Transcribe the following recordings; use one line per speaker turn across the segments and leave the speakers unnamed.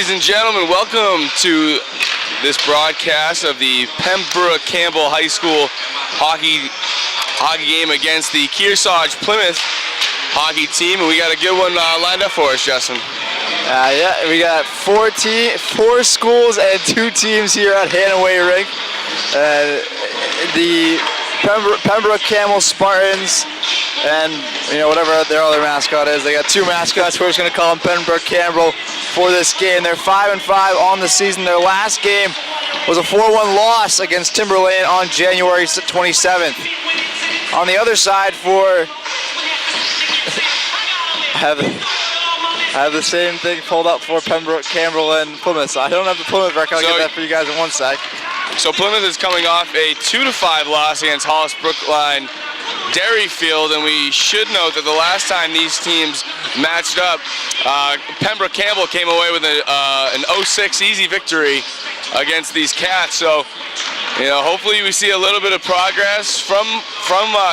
Ladies and gentlemen, welcome to this broadcast of the Pembroke Campbell High School hockey game against the Kearsarge Plymouth hockey team, and we got a good one lined up for us, Justin.
Yeah, we got four schools and 2 teams here at Hanaway Rink. The Pembroke Campbell Spartans and whatever their other mascot is. They got 2 mascots. We're just going to call them Pembroke Campbell for this game. They're 5-5 on the season. Their last game was a 4-1 loss against Timberlane on January 27th. On the other side I have the same thing pulled up for Pembroke, Campbell, and Plymouth. So I don't have the Plymouth record. I'll get that for you guys in one sec.
So Plymouth is coming off a 2-5 loss against Hollis Brookline Dairyfield, and we should note that the last time these teams matched up, Pembroke Campbell came away with an 0-6 easy victory against these Cats. So, hopefully we see a little bit of progress from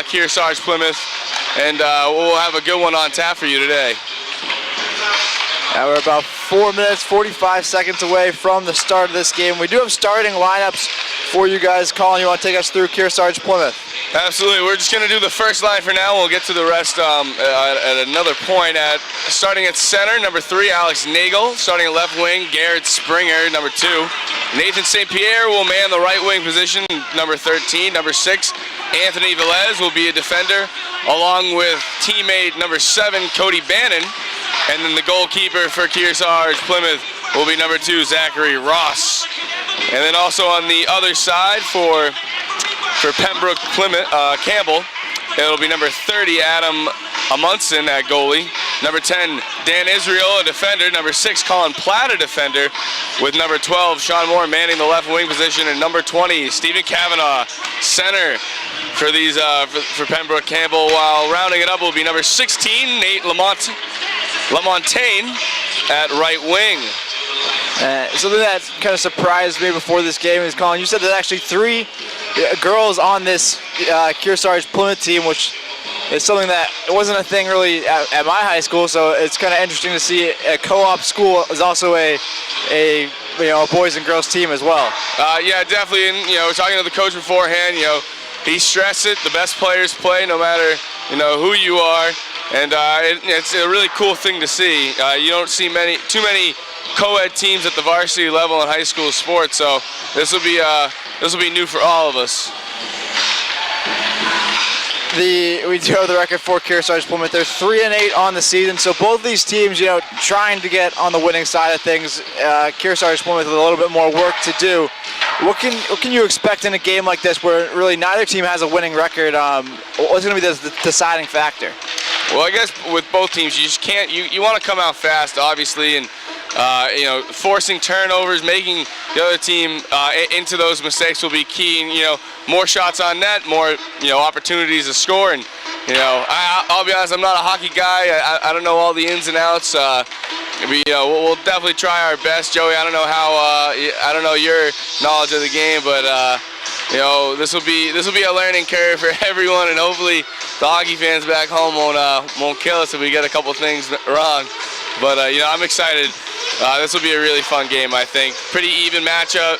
Kearsarge Plymouth, and we'll have a good one on tap for you today.
We're about 4 minutes, 45 seconds away from the start of this game. We do have starting lineups for you guys. Colin, you want to take us through Kearsarge Plymouth?
Absolutely. We're just going to do the first line for now. We'll get to the rest at another point. Starting at center, number 3, Alex Nagel. Starting at left wing, Garrett Springer, number 2. Nathan St. Pierre will man the right wing position, number 13. Number 6, Anthony Velez will be a defender, along with teammate number 7, Cody Bannon. And then the goalkeeper for Kearsarge Plymouth will be number 2, Zachary Ross. And then also on the other side for Pembroke Campbell, it'll be number 30, Adam Amundsen at goalie. Number 10, Dan Israel, a defender. Number 6, Colin Platt, a defender, with number 12, Sean Moore, manning the left wing position. And number 20, Stephen Kavanaugh, center for these for Pembroke Campbell. While rounding it up will be number 16, Nate Lamontagne at right wing.
Something that kind of surprised me before this game is, Colin, you said there's actually 3 girls on this Kearsarge Plymouth team, which is something that wasn't a thing really at my high school, so it's kind of interesting to see a co-op school is also a boys and girls team as well.
Yeah, definitely, and talking to the coach beforehand, he stressed it, the best players play no matter who you are, and it's a really cool thing to see. You don't see too many co-ed teams at the varsity level in high school sports, so this will be new for all of us.
We do have the record for Kearsarge Plymouth. They're 3-8 on the season, so both these teams, trying to get on the winning side of things. Kearsarge Plymouth with a little bit more work to do. What can you expect in a game like this, where really neither team has a winning record? What's going to be the deciding factor?
Well, I guess with both teams, you just can't. You want to come out fast, obviously, and forcing turnovers, making the other team into those mistakes will be key. And more shots on net, more opportunities to score. And I'll be honest, I'm not a hockey guy. I don't know all the ins and outs. We'll definitely try our best, Joey. I don't know I don't know your knowledge of the game, but this will be a learning curve for everyone, and hopefully the hockey fans back home won't kill us if we get a couple things wrong. But I'm excited. This will be a really fun game, I think. Pretty even matchup.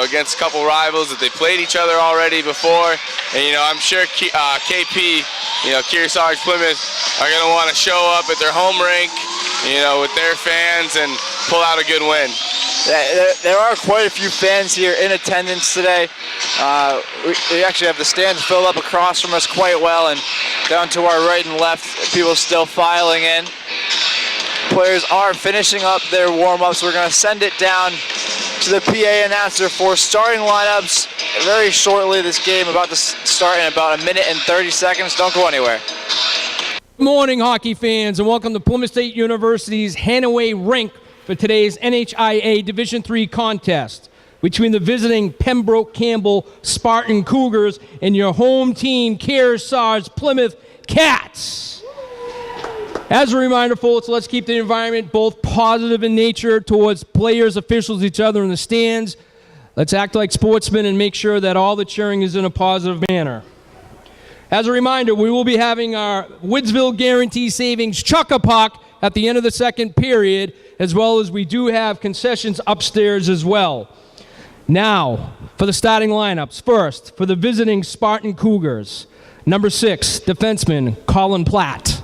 Against a couple rivals that they played each other already before, and I'm sure KP, Kearsarge Plymouth, are going to want to show up at their home rink, with their fans and pull out a good win.
There are quite a few fans here in attendance today. We actually have the stands filled up across from us quite well, and down to our right and left, people still filing in. Players are finishing up their warm-ups. We're going to send it down to the PA announcer for starting lineups very shortly. This game about to start in about 1 minute and 30 seconds. Don't go anywhere.
Good morning, hockey fans, and welcome to Plymouth State University's Hanaway Rink for today's NHIA Division III contest between the visiting Pembroke Campbell Spartan Cougars and your home team, Kearsarge Plymouth Cats. As a reminder, folks, let's keep the environment both positive in nature towards players, officials, each other in the stands. Let's act like sportsmen and make sure that all the cheering is in a positive manner. As a reminder, we will be having our Woodsville Guarantee Savings Chuck-a-Puck at the end of the second period, as well as we do have concessions upstairs as well. Now, for the starting lineups. First, for the visiting Spartan Cougars, number 6, defenseman Colin Platt.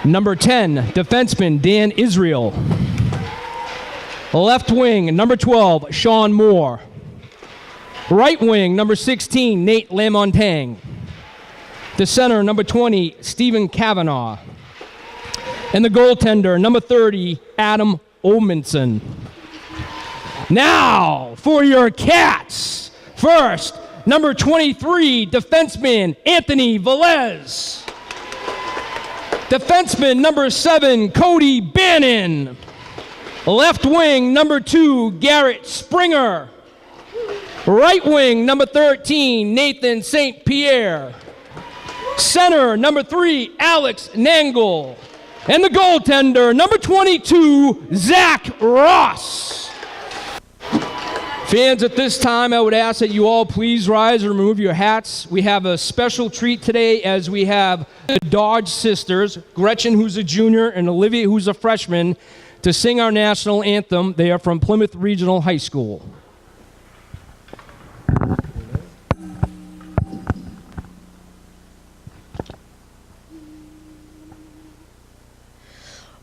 Number 10, defenseman Dan Israel. Left wing, number 12, Sean Moore. Right wing, number 16, Nate Lamontagne. The center, number 20, Stephen Kavanaugh. And the goaltender, number 30, Adam Olmanson. Now, for your Cats. First, number 23, defenseman Anthony Velez. Defenseman, number 7, Cody Bannon. Left wing, number 2, Garrett Springer. Right wing, number 13, Nathan St. Pierre. Center, number 3, Alex Nangle. And the goaltender, number 22, Zach Ross. Fans, at this time, I would ask that you all please rise and remove your hats. We have a special treat today as we have the Dodge sisters, Gretchen, who's a junior, and Olivia, who's a freshman, to sing our national anthem. They are from Plymouth Regional High School.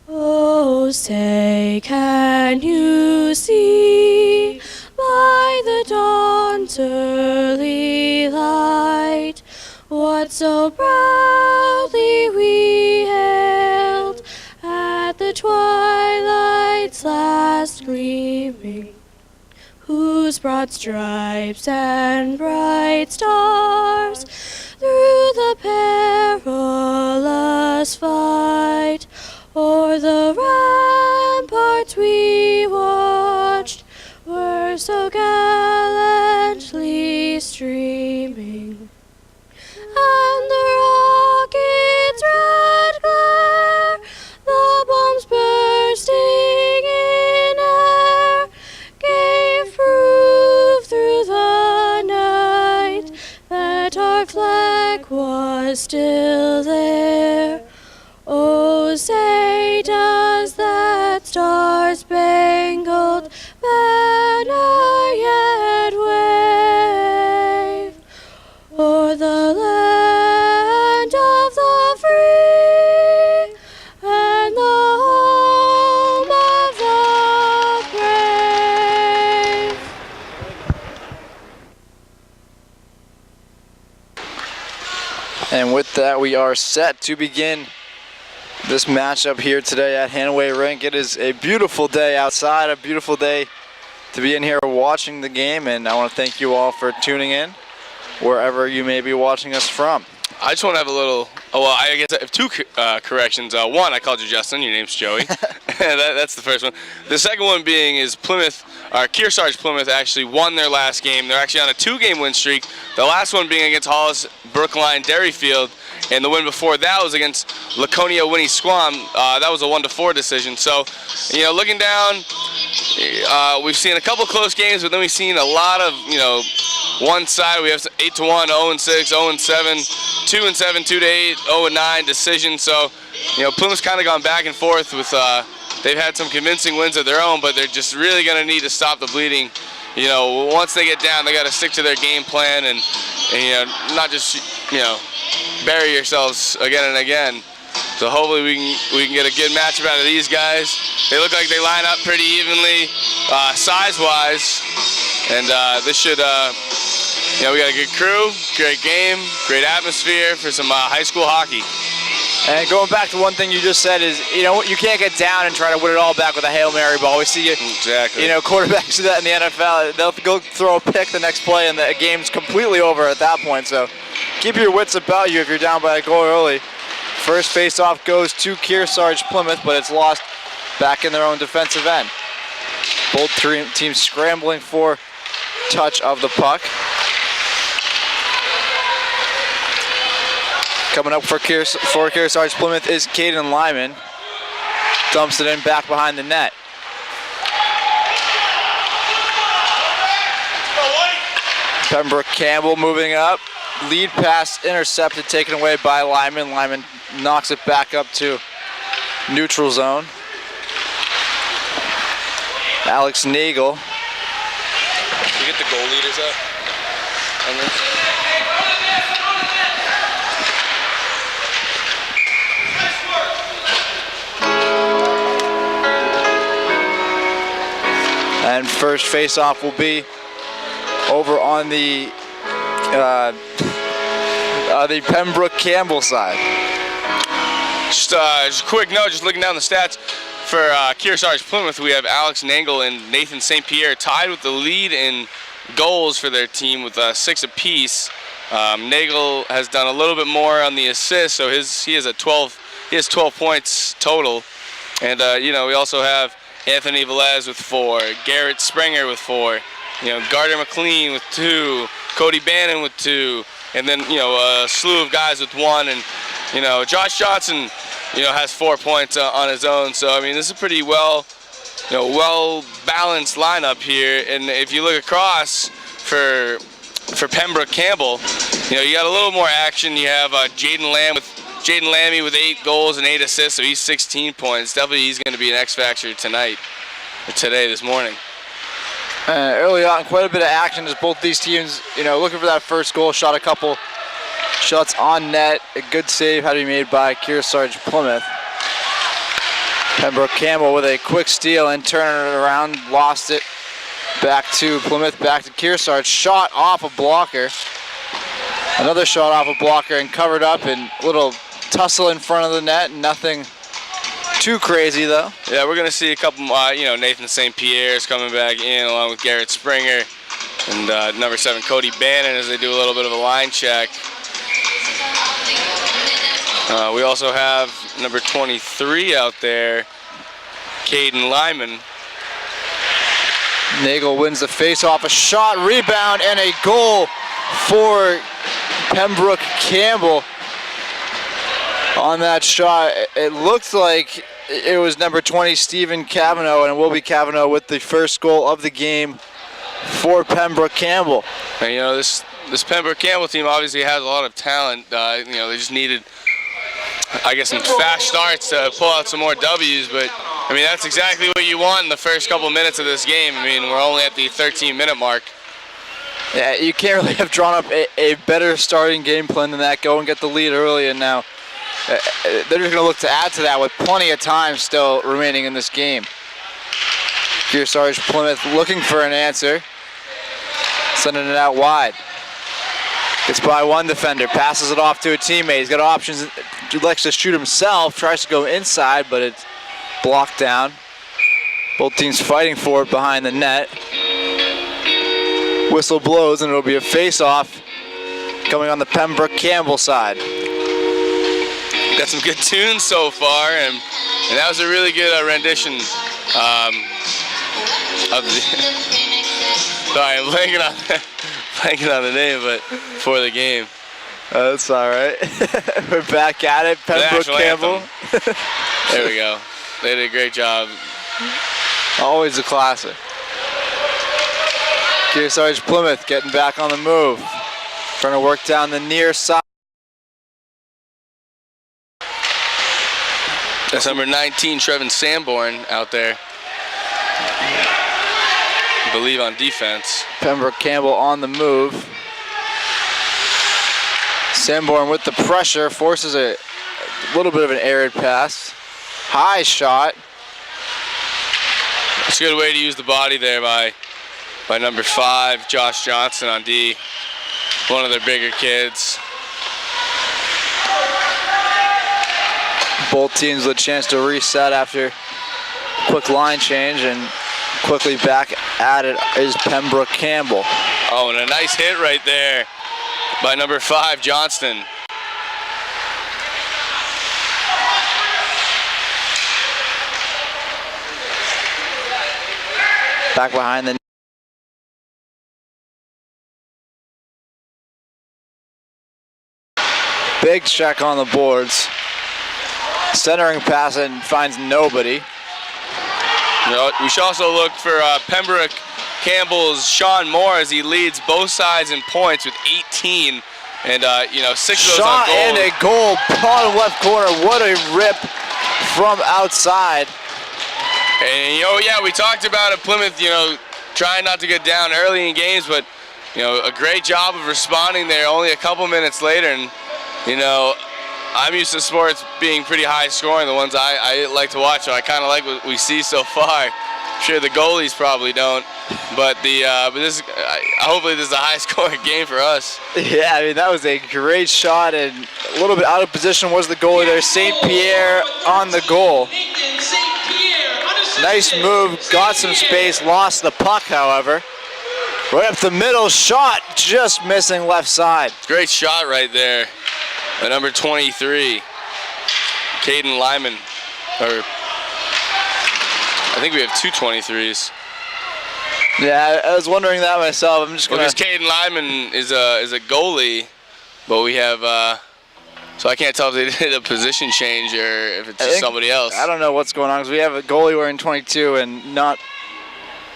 Oh, say, can you see by the dawn's early light what so proudly we hailed at the twilight's last gleaming, whose broad stripes and bright stars through the perilous fight o'er the ramparts we watched were so gallantly streaming, and the rocket's red glare, the bombs bursting in air, gave proof through the night that our flag was still there. Oh, say does that star-spangled banner yet wave o'er the land of the free and the home of the brave.
And with that, we are set to begin this matchup here today at Hanaway Rink. It is a beautiful day outside, a beautiful day to be in here watching the game, and I want to thank you all for tuning in wherever you may be watching us from.
I just want to have a little, I guess I have two corrections. One, I called you Justin, your name's Joey. That's the first one. The second one being is Kearsarge Plymouth actually won their last game. They're actually on a 2-game win streak. The last one being against Hollis Brookline Derryfield, and the win before that was against Laconia Winnie Squam. That was a 1-4 decision. So, looking down, we've seen a couple close games, but then we've seen a lot of, one side. We have 8-1, 0-6, 0-7, 2-7, 2-8, 0-9 decision. So, Plymouth's kind of gone back and forth with. They've had some convincing wins of their own, but they're just really going to need to stop the bleeding. Once they get down, they got to stick to their game plan and not just bury yourselves again and again. So hopefully we can get a good matchup out of these guys. They look like they line up pretty evenly, size-wise, and this should. We got a good crew, great game, great atmosphere for some high school hockey.
And going back to one thing you just said is, you can't get down and try to win it all back with a Hail Mary ball. We see
Exactly.
Quarterbacks do that in the NFL. They'll go throw a pick the next play and the game's completely over at that point. So keep your wits about you if you're down by a goal early. First face-off goes to Kearsarge Plymouth, but it's lost back in their own defensive end. Both teams scrambling for touch of the puck. Coming up for Kearsarge Plymouth is Caden Lyman. Dumps it in back behind the net. Pembroke Campbell moving up. Lead pass intercepted, taken away by Lyman. Lyman knocks it back up to neutral zone. Alex Nagel.
Can you get the goal leaders up on this?
And first face-off will be over on the Pembroke Campbell side.
Just a quick note, just looking down the stats for Kearsarge Plymouth, we have Alex Nangle and Nathan St. Pierre tied with the lead in goals for their team with 6 apiece. Nagel has done a little bit more on the assists, so he has 12 points total. And we also have Anthony Velez with 4, Garrett Springer with 4, Gardner McLean with 2, Cody Bannon with 2, and then a slew of guys with 1, and Josh Johnson has 4 points on his own. So I mean, this is a pretty well balanced lineup here. And if you look across for Pembroke Campbell, you got a little more action. You have Jaden Lammy with 8 goals and 8 assists, so he's 16 points. Definitely he's going to be an X factor this morning.
Early on, quite a bit of action as both these teams, looking for that first goal. Shot a couple shots on net. A good save had to be made by Kearsarge Plymouth. Pembroke Campbell with a quick steal and turning it around, lost it. Back to Plymouth, back to Kearsarge. Shot off a blocker. Another shot off a blocker and covered up, and a little tussle in front of the net. Nothing too crazy though.
Yeah, we're gonna see a couple. Nathan St. Pierre is coming back in along with Garrett Springer and number 7 Cody Bannon as they do a little bit of a line check. We also have number 23 out there, Caden Lyman.
Nagel wins the face-off, a shot, rebound, and a goal for Pembroke Campbell. On that shot, it looked like it was number 20, Stephen Cavanaugh, and it will be Cavanaugh with the first goal of the game for Pembroke Campbell.
And, this Pembroke Campbell team obviously has a lot of talent. They just needed, I guess, some fast starts to pull out some more W's, but I mean, that's exactly what you want in the first couple minutes of this game. I mean, we're only at the 13-minute mark.
Yeah, you can't really have drawn up a better starting game plan than that. Go and get the lead early, and now they're just going to look to add to that with plenty of time still remaining in this game. Kearsarge Plymouth looking for an answer, sending it out wide. Gets by one defender, passes it off to a teammate. He's got options. He likes to shoot himself, tries to go inside, but it's blocked down. Both teams fighting for it behind the net. Whistle blows, and it'll be a face-off coming on the Pembroke Campbell side.
Got some good tunes so far, and that was a really good rendition of the. Sorry, I'm blanking on the name, but for the game.
That's all right. We're back at it. Pembroke Campbell.
There we go. They did a great job.
Always a classic. Kearsarge Plymouth getting back on the move. Trying to work down the near side.
That's number 19, Trevin Sanborn, out there. I believe on defense.
Pembroke Campbell on the move. Sanborn with the pressure, forces a little bit of an arid pass. High shot.
It's a good way to use the body there by number 5, Josh Johnson on D. One of their bigger kids.
Both teams with a chance to reset after quick line change, and quickly back at it is Pembroke Campbell.
Oh, and a nice hit right there by number 5, Johnston.
Back behind the big check on the boards. Centering pass and finds nobody.
We should also look for Pembroke Campbell's Sean Moore as he leads both sides in points with 18, and 6 of those on
shot
goal.
And a goal, bottom left corner. What a rip from outside.
And, yeah, we talked about it, Plymouth, trying not to get down early in games, but, a great job of responding there only a couple minutes later. And, I'm used to sports being pretty high scoring, the ones I like to watch, so I kind of like what we see so far. I'm sure the goalies probably don't, but hopefully this is a high scoring game for us.
Yeah, I mean, that was a great shot, and a little bit out of position was the goalie there. St. Pierre on the goal. Nice move, got some space, lost the puck, however. Right up the middle, shot just missing left side.
Great shot right there. The number 23, Caden Lyman, or I think we have two 23s.
Yeah, I was wondering that myself. I'm just gonna.
Because Caden Lyman is a goalie, but we have so I can't tell if they did a position change or if it's just somebody else.
I don't know what's going on because we have a goalie wearing 22 and not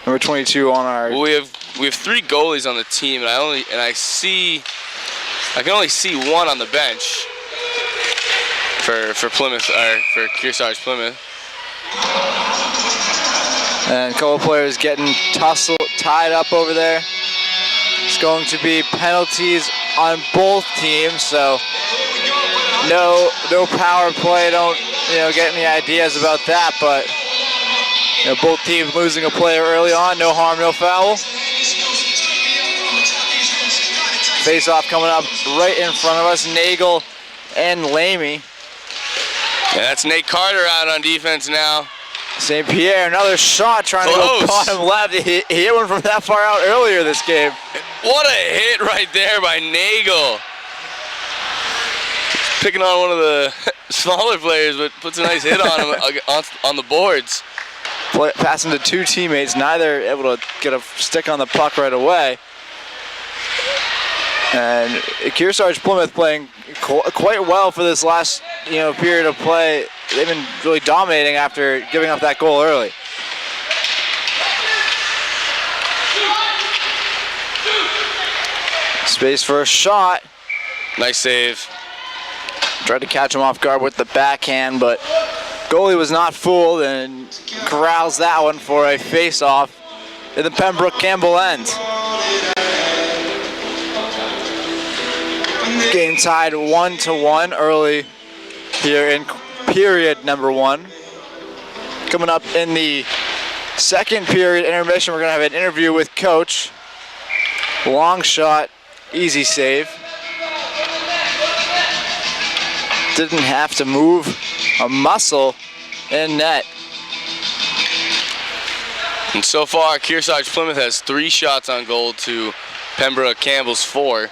number 22 on our.
Well, we have 3 goalies on the team, and I can only see one on the bench for Plymouth, or for Kearsarge Plymouth.
And a couple players getting tied up over there. It's going to be penalties on both teams, so no power play. Don't get any ideas about that, but both teams losing a player early on. No harm, no foul. Face-off coming up right in front of us. Nagel and Lamy.
Yeah, that's Nate Carter out on defense now.
St. Pierre, another shot trying to go bottom left. He hit one from that far out earlier this game.
What a hit right there by Nagel. Picking on one of the smaller players, but puts a nice hit on him on the boards.
Passing to 2 teammates, neither able to get a stick on the puck right away. And Kearsarge Plymouth playing quite well for this last period of play. They've been really dominating after giving up that goal early. Space for a shot.
Nice save.
Tried to catch him off guard with the backhand, but goalie was not fooled and corrals that one for a face-off in the Pembroke Campbell end. Game tied 1-1 early here in period number 1. Coming up in the second period intermission, we're going to have an interview with Coach. Long shot, easy save. Didn't have to move a muscle in net.
And so far, Kearsarge Plymouth has 3 shots on goal to Pembroke Campbell's 4.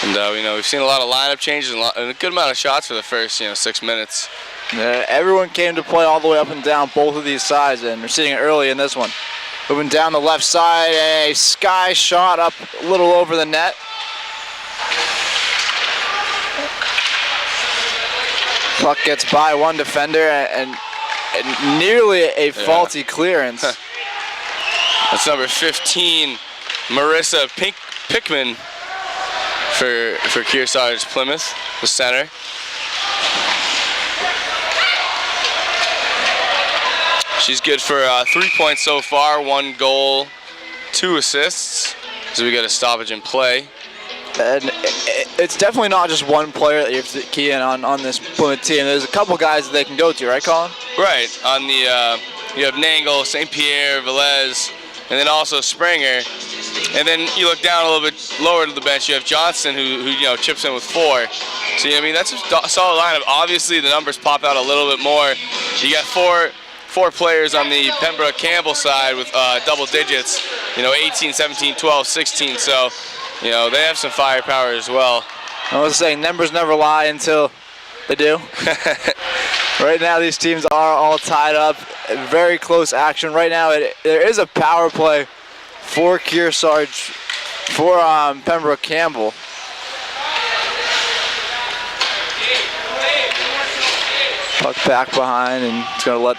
And we've seen a lot of lineup changes and a good amount of shots for the first 6 minutes.
Everyone came to play all the way up and down both of these sides, and we're seeing it early in this one. Moving down the left side, a sky shot up a little over the net. Puck gets by one defender and nearly a faulty clearance.
That's number 15, Marissa Pickman. For Kearsarge Plymouth, the center. She's good for 3 points so far, 1 goal, 2 assists. So we got a stoppage in play.
And it's definitely not just one player that you have to key in on this Plymouth team. There's a couple guys that they can go to, right, Colin?
Right. On the you have Nangle, St. Pierre, Velez, and then also Springer. And then you look down a little bit lower to the bench. You have Johnson, who chips in with 4. So that's a solid lineup. Obviously, the numbers pop out a little bit more. You got four players on the Pembroke Campbell side with double digits. 18, 17, 12, 16. So they have some firepower as well.
I was saying numbers never lie until they do. Right now, these teams are all tied up. Very close action. Right now, there is a power play for Kearsarge, for Pembroke Campbell. Puck back behind, and it's going to let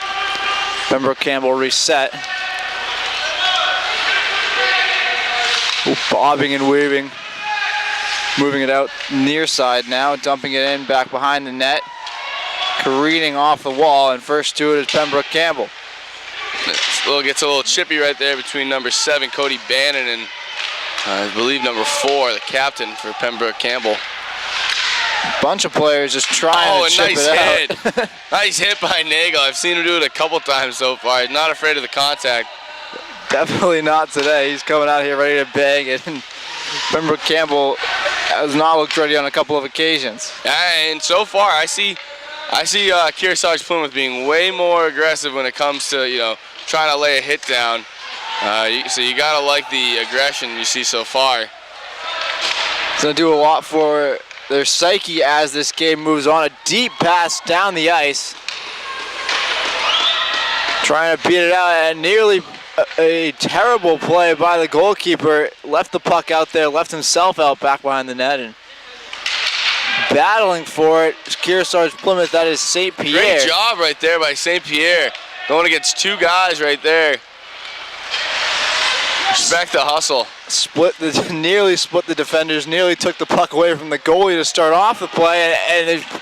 Pembroke Campbell reset. Ooh, bobbing and weaving. Moving it out near side now, dumping it in back behind the net. careening off the wall, and first to it is Pembroke Campbell.
Gets a little chippy right there between number 7, Cody Bannon, and I believe number 4, the captain for Pembroke Campbell.
Bunch of players just trying to chip it out.
Nice hit by Nagel. I've seen him do it a couple times so far. He's not afraid of the contact.
Definitely not today. He's coming out here ready to bang it. And Pembroke Campbell has not looked ready on a couple of occasions.
And so far, I see Kearsarge Plymouth being way more aggressive when it comes to trying to lay a hit down. So you gotta like the aggression you see so far.
It's gonna do a lot for their psyche as this game moves on. A deep pass down the ice. Trying to beat it out, and nearly a terrible play by the goalkeeper. Left the puck out there, left himself out back behind the net, and battling for it. Kearsarge Plymouth, that is St. Pierre.
Great job right there by St. Pierre. Going against 2 guys right there. Respect the hustle.
Nearly split the defenders, nearly took the puck away from the goalie to start off the play, and the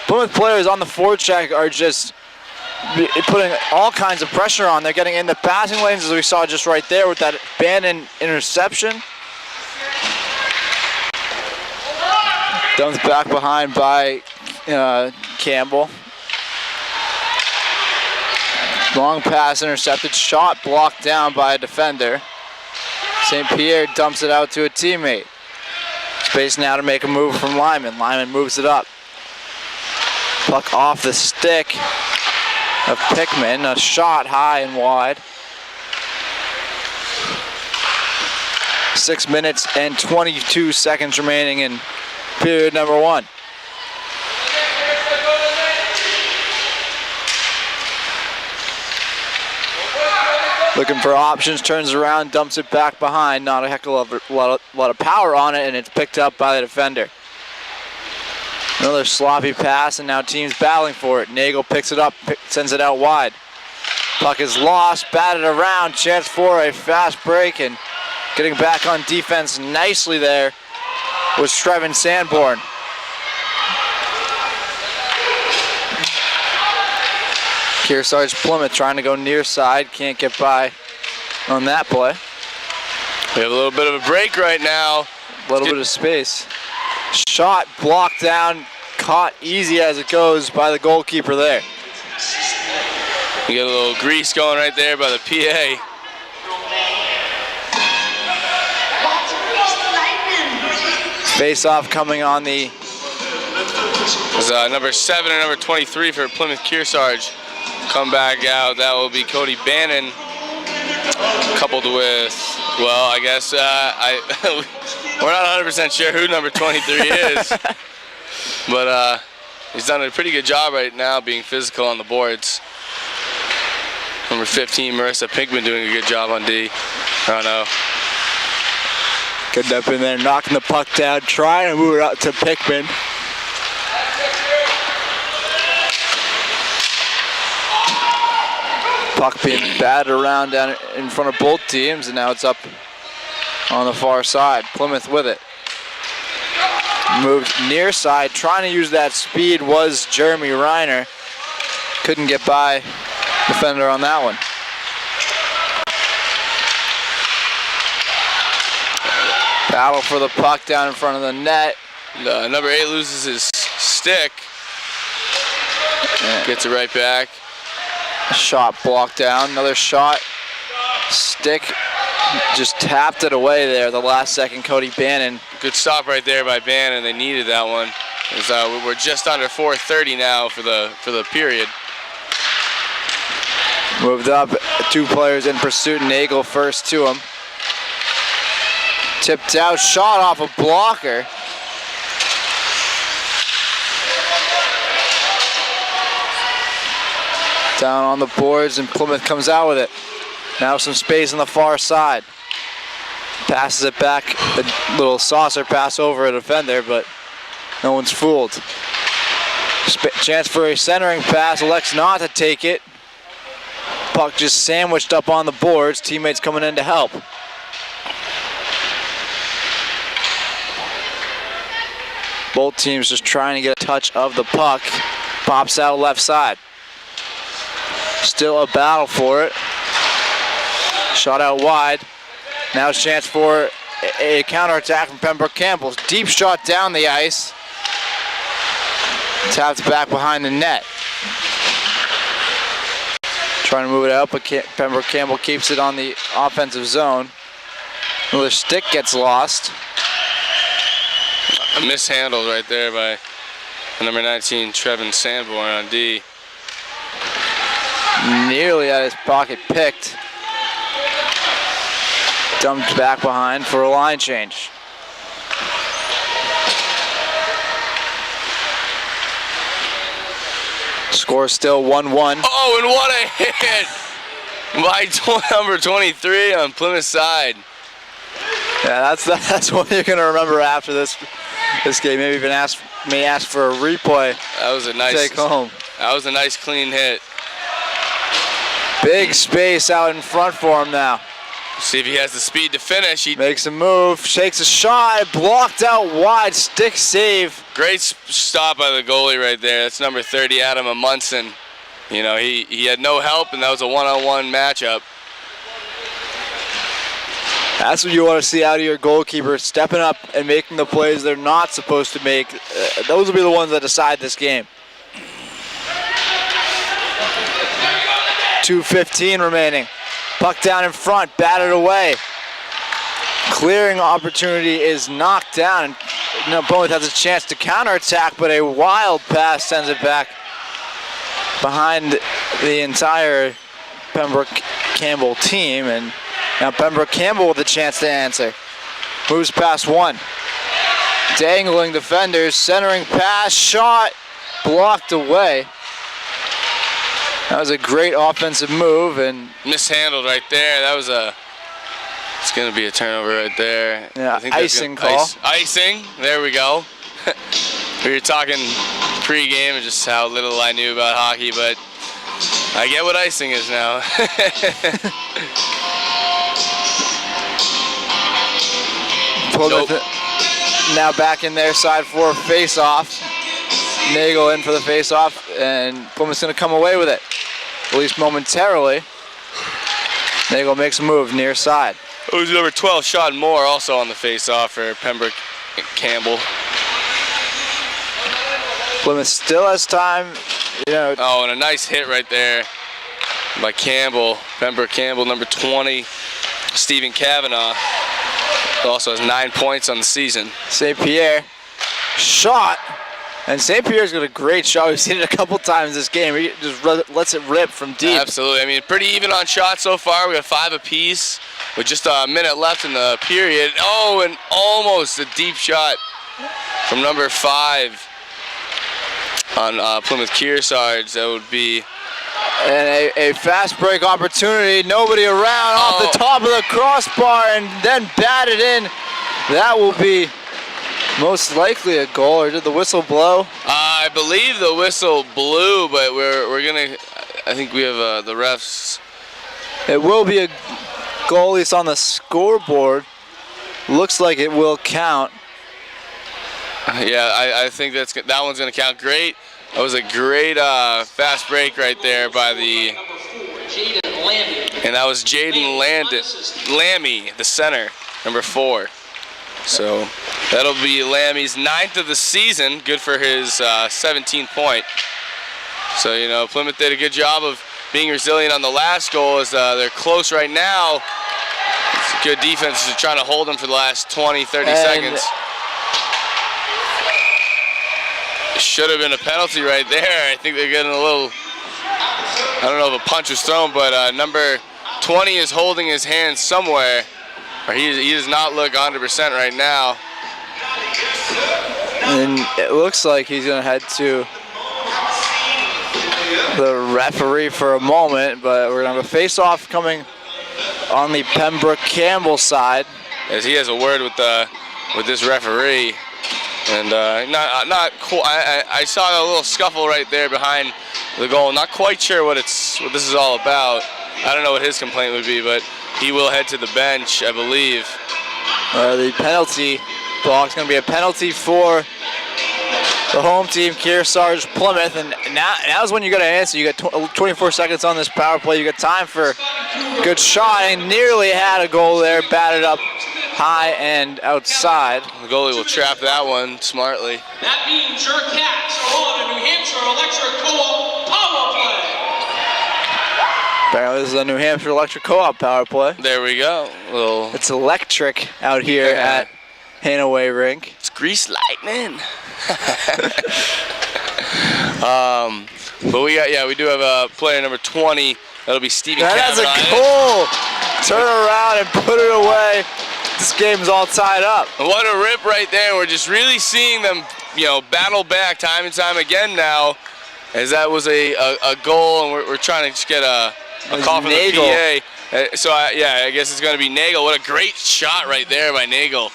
Plymouth players on the forecheck are just putting all kinds of pressure on. They're getting in the passing lanes, as we saw just right there with that Bannon interception. Dumped back behind by Campbell. Long pass intercepted, shot blocked down by a defender. St. Pierre dumps it out to a teammate. Space now to make a move from Lyman. Lyman moves it up. Puck off the stick of Pickman. A shot high and wide. 6 minutes and 22 seconds remaining in period number 1. Looking for options, turns around, dumps it back behind. Not a heck of a lot of power on it, and it's picked up by the defender. Another sloppy pass, and now team's battling for it. Nagel picks it up, sends it out wide. Puck is lost, batted around, chance for a fast break, and getting back on defense nicely there was Trevin Sanborn. Kearsarge Plymouth trying to go near side, can't get by on that play.
We have a little bit of a break right now.
A little bit of space. Shot blocked down, caught easy as it goes by the goalkeeper there.
You get a little grease going right there by the PA.
Face-off coming on the...
It was number 7 and number 23 for Plymouth Kearsarge. Come back out, that will be Cody Bannon, coupled with, well, I guess we're not 100% sure who number 23 is, but he's done a pretty good job right now being physical on the boards. Number 15, Marissa Pinkman, doing a good job on D. I don't know.
Getting up in there, knocking the puck down, trying to move it out to Pickman. Puck being batted around down in front of both teams, and now it's up on the far side. Plymouth with it. Moved near side, trying to use that speed was Jeremy Reiner. Couldn't get by defender on that one. Battle for the puck down in front of the net.
Number 8 loses his stick. Gets it right back.
Shot blocked down, another shot. Stick just tapped it away there. The last second, Cody Bannon.
Good stop right there by Bannon. They needed that one. We're just under 4:30 now for the period.
Moved up, 2 players in pursuit. Nagel first to him. Tipped out, shot off a blocker. Down on the boards, and Plymouth comes out with it. Now some space on the far side. Passes it back, a little saucer pass over a defender, but no one's fooled. Chance for a centering pass, elects not to take it. Puck just sandwiched up on the boards, teammates coming in to help. Both teams just trying to get a touch of the puck. Pops out left side. Still a battle for it. Shot out wide. Now it's a chance for a counterattack from Pembroke Campbell. Deep shot down the ice. Tapped back behind the net. Trying to move it out, but Pembroke Campbell keeps it on the offensive zone. Another stick gets lost.
A mishandled right there by number 19, Trevin Sanborn on D.
Nearly out of his pocket picked. Dumped back behind for a line change. Score still 1-1.
Oh, and what a hit by number 23 on Plymouth side.
Yeah, that's what you're gonna remember after this game. Maybe even ask for a replay.
That was a nice
take home.
That was a nice clean hit.
Big space out in front for him now.
See if he has the speed to finish. He
makes a move, shakes a shot, blocked out wide, stick save.
Great stop by the goalie right there. That's number 30, Adam Amundsen. You know, he had no help, and that was a one-on-one matchup.
That's what you want to see out of your goalkeeper, stepping up and making the plays they're not supposed to make. Those will be the ones that decide this game. 2:15 remaining. Puck down in front, batted away. Clearing opportunity is knocked down, and Plymouth has a chance to counterattack, but a wild pass sends it back behind the entire Pembroke Campbell team, and now Pembroke Campbell with a chance to answer. Moves past one. Dangling defenders, centering pass, shot, blocked away. That was a great offensive move, and
mishandled right there. That was it's going to be a turnover right there.
Yeah, I think icing call.
Icing, there we go. We were talking pre-game and just how little I knew about hockey, but I get what icing is now.
Plymouth now back in their side for a face-off. Nagel in for the face-off, and Plymouth's going to come away with it, at least momentarily. Nagel makes a move near side.
It was number 12, shot more, also on the face-off for Pembroke Campbell.
Plymouth still has time, you know.
Oh, and a nice hit right there by Campbell. Pembroke Campbell, number 20, Stephen Kavanaugh. Also has 9 points on the season.
St. Pierre, shot. And St. Pierre's got a great shot. We've seen it a couple times this game. He just lets it rip from deep.
Absolutely. I mean, pretty even on shots so far. We got 5 apiece with just a minute left in the period. Oh, and almost a deep shot from number 5 on Plymouth Kearsarge. That would be...
And a fast break opportunity. Nobody around, off the top of the crossbar, and then batted in. That will be... most likely a goal, or did the whistle blow?
I believe the whistle blew, but we're gonna. I think we have the refs.
It will be a goal, at least on the scoreboard. Looks like it will count.
Yeah, I think that one's gonna count. Great. That was a great fast break right there by the. And that was Jaden Lammy, the center, number 4. So that'll be Lammy's 9th of the season. Good for his 17th point. So, you know, Plymouth did a good job of being resilient on the last goal as they're close right now. It's a good defense to trying to hold them for the last 20, 30 seconds. Should have been a penalty right there. I think they're getting a little, I don't know if a punch was thrown, but number 20 is holding his hand somewhere. He does not look 100% right now.
And it looks like he's going to head to the referee for a moment, but we're going to have a face-off coming on the Pembroke Campbell side.
As he has a word with this referee. And not cool. I saw a little scuffle right there behind the goal. Not quite sure what this is all about. I don't know what his complaint would be, but he will head to the bench, I believe.
The penalty block is going to be a penalty for the home team, Kearsarge, Plymouth, and now's when you got to answer. You got 24 seconds on this power play. You got time for a good shot, and nearly had a goal there, batted up high and outside.
The goalie will trap that one smartly.
That means your Cats are on a New Hampshire Electric Co-op power play.
Apparently this is a New Hampshire Electric Co-op power play.
There we go.
It's electric out here at Hanaway Rink.
It's grease lightning. But we do have a player number 20. That'll be Stevie
That's
Campbell.
a goal. Turn around and put it away. This game's all tied up.
What a rip right there. We're just really seeing them, battle back time and time again now, as that was a goal, and we're trying to just get a call from the PA. So I guess it's going to be Nagel. What a great shot right there by Nagel.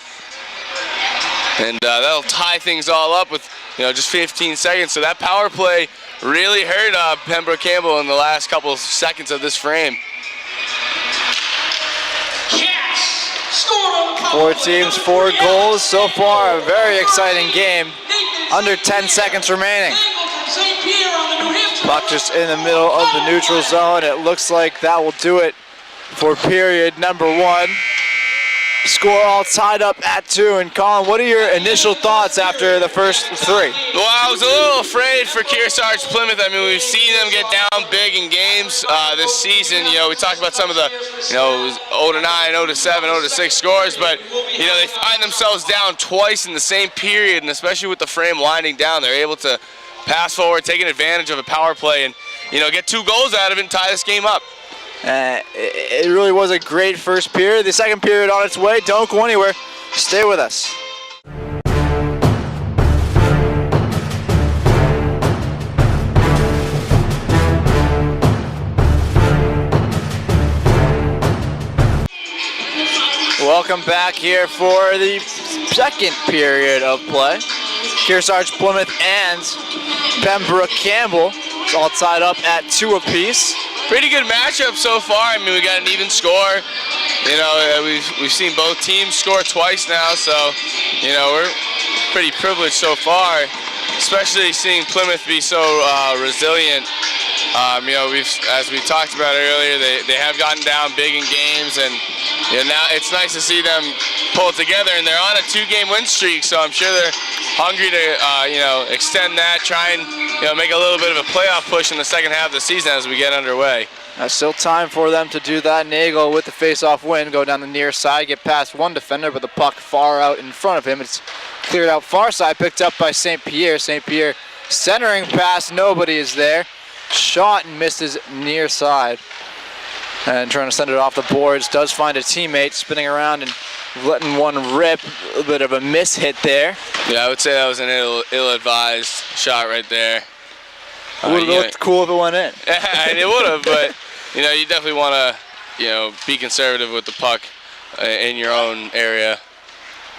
And that'll tie things all up with just 15 seconds. So that power play really hurt Pembroke Campbell in the last couple of seconds of this frame.
Four teams, 4 goals so far. A very exciting game. Under 10 seconds remaining. Puck just in the middle of the neutral zone. It looks like that will do it for period number 1. Score all tied up at 2. And Colin, what are your initial thoughts after the first 3?
Well, I was a little afraid for Kearsarge Plymouth. I mean, we've seen them get down big in games this season. We talked about some of the, 0-9, 0-7, 0-6 scores, but they find themselves down twice in the same period, and especially with the frame winding down, they're able to pass forward, taking advantage of a power play, and get 2 goals out of it and tie this game up.
It really was a great first period. The second period on its way. Don't go anywhere. Stay with us. Welcome back here for the second period of play. Kearsarge, Plymouth, and Pembroke Campbell. It's all tied up at 2 apiece.
Pretty good matchup so far. I mean, we got an even score. We've seen both teams score twice now, so we're pretty privileged so far, especially seeing Plymouth be so resilient. As we talked about earlier, they have gotten down big in games, and now it's nice to see them pull it together. And they're on a 2-game win streak, so I'm sure they're hungry to extend that, try and make a little bit of a playoff push in the second half of the season as we get underway.
Still time for them to do that. Nagel with the face-off win, go down the near side, get past one defender, but the puck far out in front of him. It's cleared out far side, picked up by St. Pierre. St. Pierre centering pass, nobody is there. Shot and misses near side. And trying to send it off the boards, does find a teammate spinning around and letting one rip. A little bit of a miss hit there.
Yeah, I would say that was an ill-advised shot right there.
Would have looked cool if it went in.
It would have, but you definitely want to be conservative with the puck in your own area.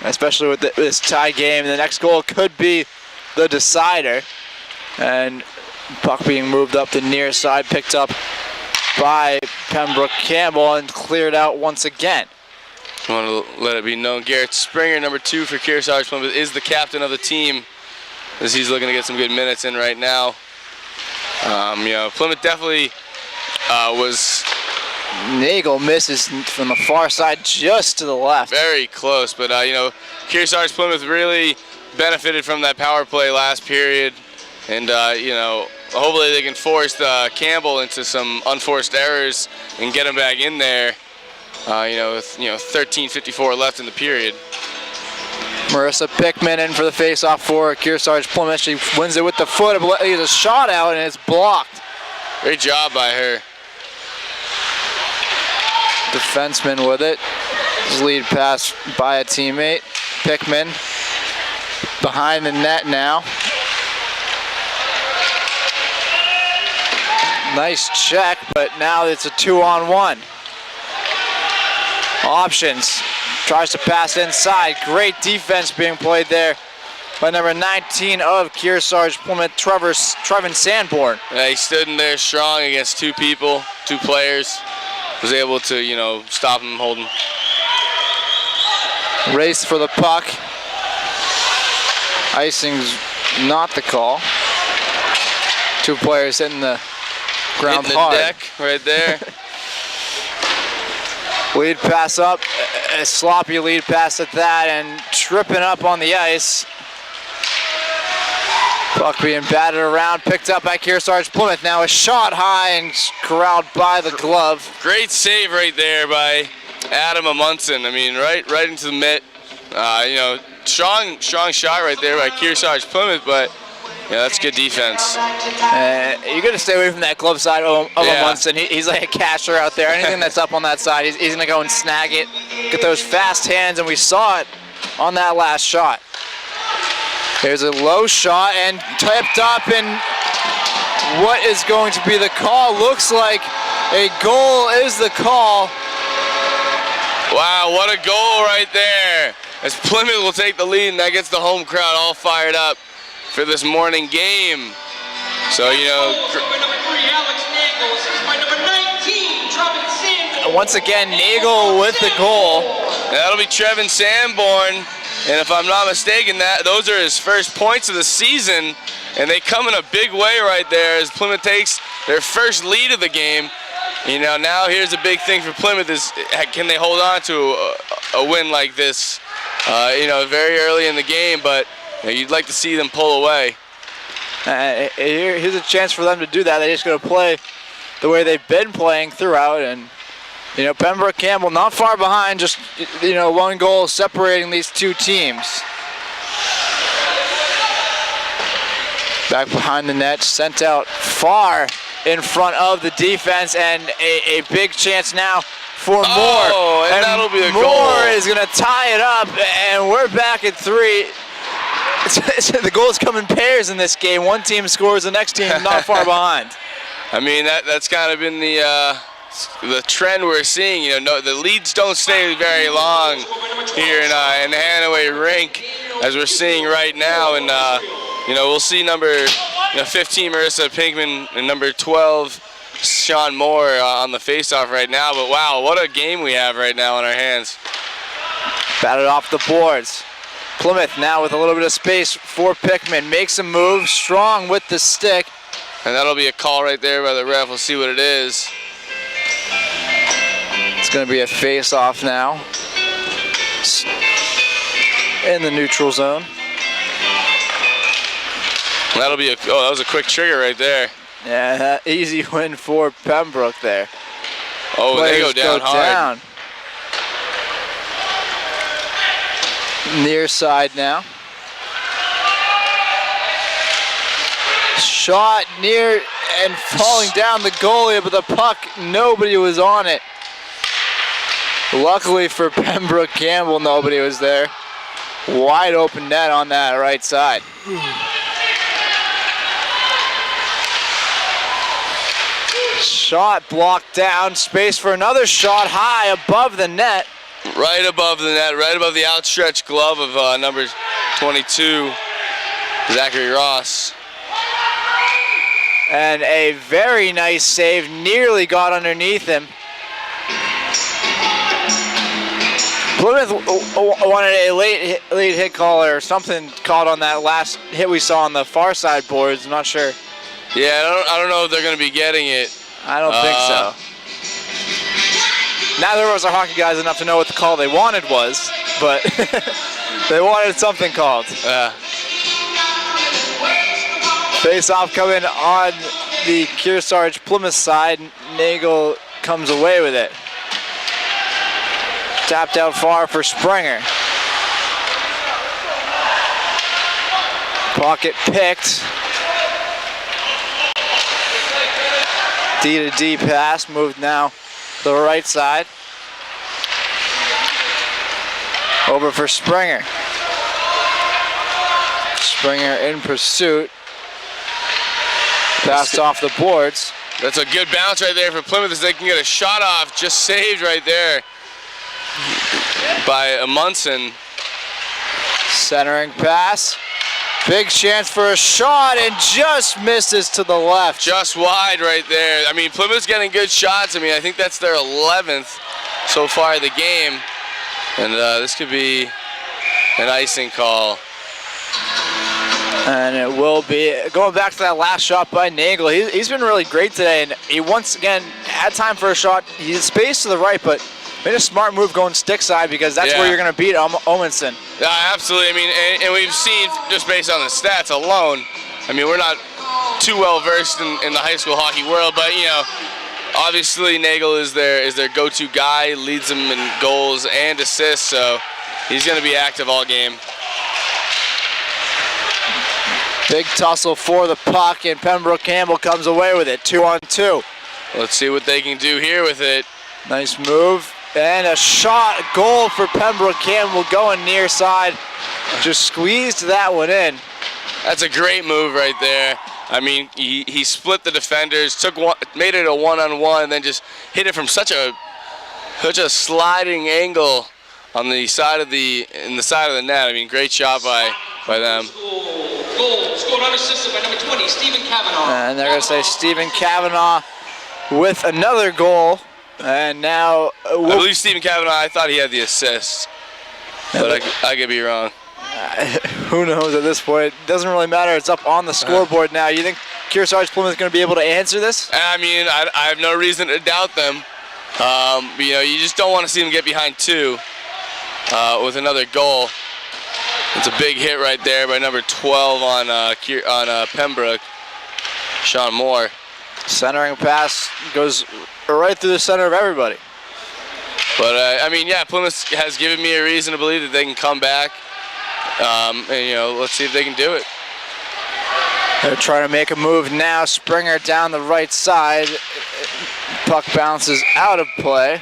Especially with this tie game, the next goal could be the decider. And puck being moved up the near side, picked up by Pembroke Campbell and cleared out once again.
I want to let it be known, Garrett Springer, number 2 for Kearsarge Plymouth, is the captain of the team, as he's looking to get some good minutes in right now. Plymouth definitely was...
Nagel misses from the far side just to the left.
Very close, but Kearsarge Plymouth really benefited from that power play last period, and hopefully they can force Campbell into some unforced errors and get him back in there. With 13:54 left in the period.
Marissa Pickman in for the face-off for Kearsarge Plymouth. She wins it with the foot. Leaves a shot out and it's blocked.
Great job by her.
Defenseman with it. Lead pass by a teammate. Pickman behind the net now. Nice check, but now it's a 2-on-1. Options. Tries to pass inside. Great defense being played there by number 19 of Kearsarge Plymouth, Trevin Sanborn.
Yeah, he stood in there strong against 2 people, 2 players. Was able to, stop him, hold him.
Race for the puck. Icing's not the call. 2 players hitting the ground
Hitting the
hard.
deck right there.
Lead pass up, a sloppy lead pass at that, and tripping up on the ice. Puck being batted around, picked up by Kearsarge Plymouth. Now a shot high and corralled by the glove.
Great save right there by Adam Amundsen. I mean, right into the mitt. You know, strong shot right there by Kearsarge Plymouth, but yeah, that's good defense.
You got to stay away from that glove side of Amundsen. He's like a catcher out there. Anything that's up on that side, he's going to go and snag it. Get those fast hands, and we saw it on that last shot. There's a low shot and tipped up, and what is going to be the call? Looks like a goal is the call.
Wow, what a goal right there. As Plymouth will take the lead, and that gets the home crowd all fired up for this morning game. So, you know.
By number 3, Alex Nagel. Assist by number 19, Trevin Sanborn.
Once again, Nagel with the goal.
And that'll be Trevin Sanborn. And if I'm not mistaken, those are his first points of the season. And they come in a big way right there as Plymouth takes their first lead of the game. You know, now here's a big thing for Plymouth is can they hold on to a win like this, you know, very early in the game, but you know, you'd like to see them pull away.
Here's a chance for them to do that. They just got to play the way they've been playing throughout, and you know, Pembroke Campbell not far behind, just, you know, 1 goal separating these 2 teams. Back behind the net, sent out far in front of the defense, and a big chance now for Moore.
Oh, and that'll be a goal.
Moore is going to tie it up, and we're back at 3. The goals come in pairs in this game. One team scores, the next team not far behind.
I mean, that's kind of been the trend we're seeing. You know, the leads don't stay very long here in the Hanaway rink, as we're seeing right now. And you know, we'll see number 15 Marissa Pinkman and number 12 Sean Moore on the faceoff right now. But wow, what a game we have right now in our hands.
Batted off the boards. Plymouth now with a little bit of space for Pickman. Makes a move, strong with the stick.
And that'll be a call right there by the ref. We'll see what it is.
It's going to be a face-off now in the neutral zone.
That'll be that was a quick trigger right there.
Yeah, easy win for Pembroke there.
Oh,
Players
they go down hard.
Near side now. Shot near and falling down the goalie, but the puck, nobody was on it. Luckily for Pembroke Campbell, nobody was there. Wide open net on that right side. Shot blocked down, space for another shot high above the net.
Right above the net, right above the outstretched glove of number 22, Zachary Ross.
And a very nice save, nearly got underneath him. Plymouth wanted a late hit call or something called on that last hit we saw on the far side boards. I'm not sure.
Yeah, I don't know if they're going to be getting it.
I don't think so. Neither of us are hockey guys enough to know what the call they wanted was, but they wanted something called. Face-off coming on the Kearsarge Plymouth side. Nagel comes away with it. Tapped out far for Springer. Pocket picked. D to D pass, moved now to the right side. Over for Springer. Springer in pursuit. Passed off the boards.
That's a good bounce right there for Plymouth as they can get a shot off. Just saved right there by Amundsen.
Centering pass. Big chance for a shot and just misses to the left.
Just wide right there. I mean, Plymouth's getting good shots. I mean, I think that's their 11th so far of the game. And this could be an icing call.
And it will be going back to that last shot by Nagel. He's been really great today, and he once again had time for a shot. He's spaced to the right, but made a smart move going stick side because that's where you're going to beat Omenson.
Yeah, absolutely. I mean, and we've seen just based on the stats alone. I mean, we're not too well versed in the high school hockey world, but you know, obviously Nagel is their go-to guy, leads them in goals and assists, so he's going to be active all game.
Big tussle for the puck, and Pembroke Campbell comes away with it, 2-on-2.
Let's see what they can do here with it.
Nice move, and a shot, goal for Pembroke Campbell going near side. Just squeezed that one in.
That's a great move right there. I mean, he split the defenders, made it a one-on-one, and then just hit it from such a sliding angle on the side of the net. I mean, great shot by them.
Goal scored unassisted by number 20, Stephen Kavanaugh.
And they're going to say Stephen Kavanaugh with another goal. And now
I believe Stephen Kavanaugh, I thought he had the assist, but I could be wrong.
Who knows at this point? It doesn't really matter. It's up on the scoreboard now. You think Kearsarge Plymouth is going to be able to answer this?
I mean, I have no reason to doubt them. You know, you just don't want to see them get behind 2 with another goal. It's a big hit right there by number 12 on Pembroke, Sean Moore.
Centering pass goes right through the center of everybody.
But I mean, yeah, Plymouth has given me a reason to believe that they can come back. And you know, let's see if they can do it.
They're trying to make a move now. Springer down the right side. Puck bounces out of play.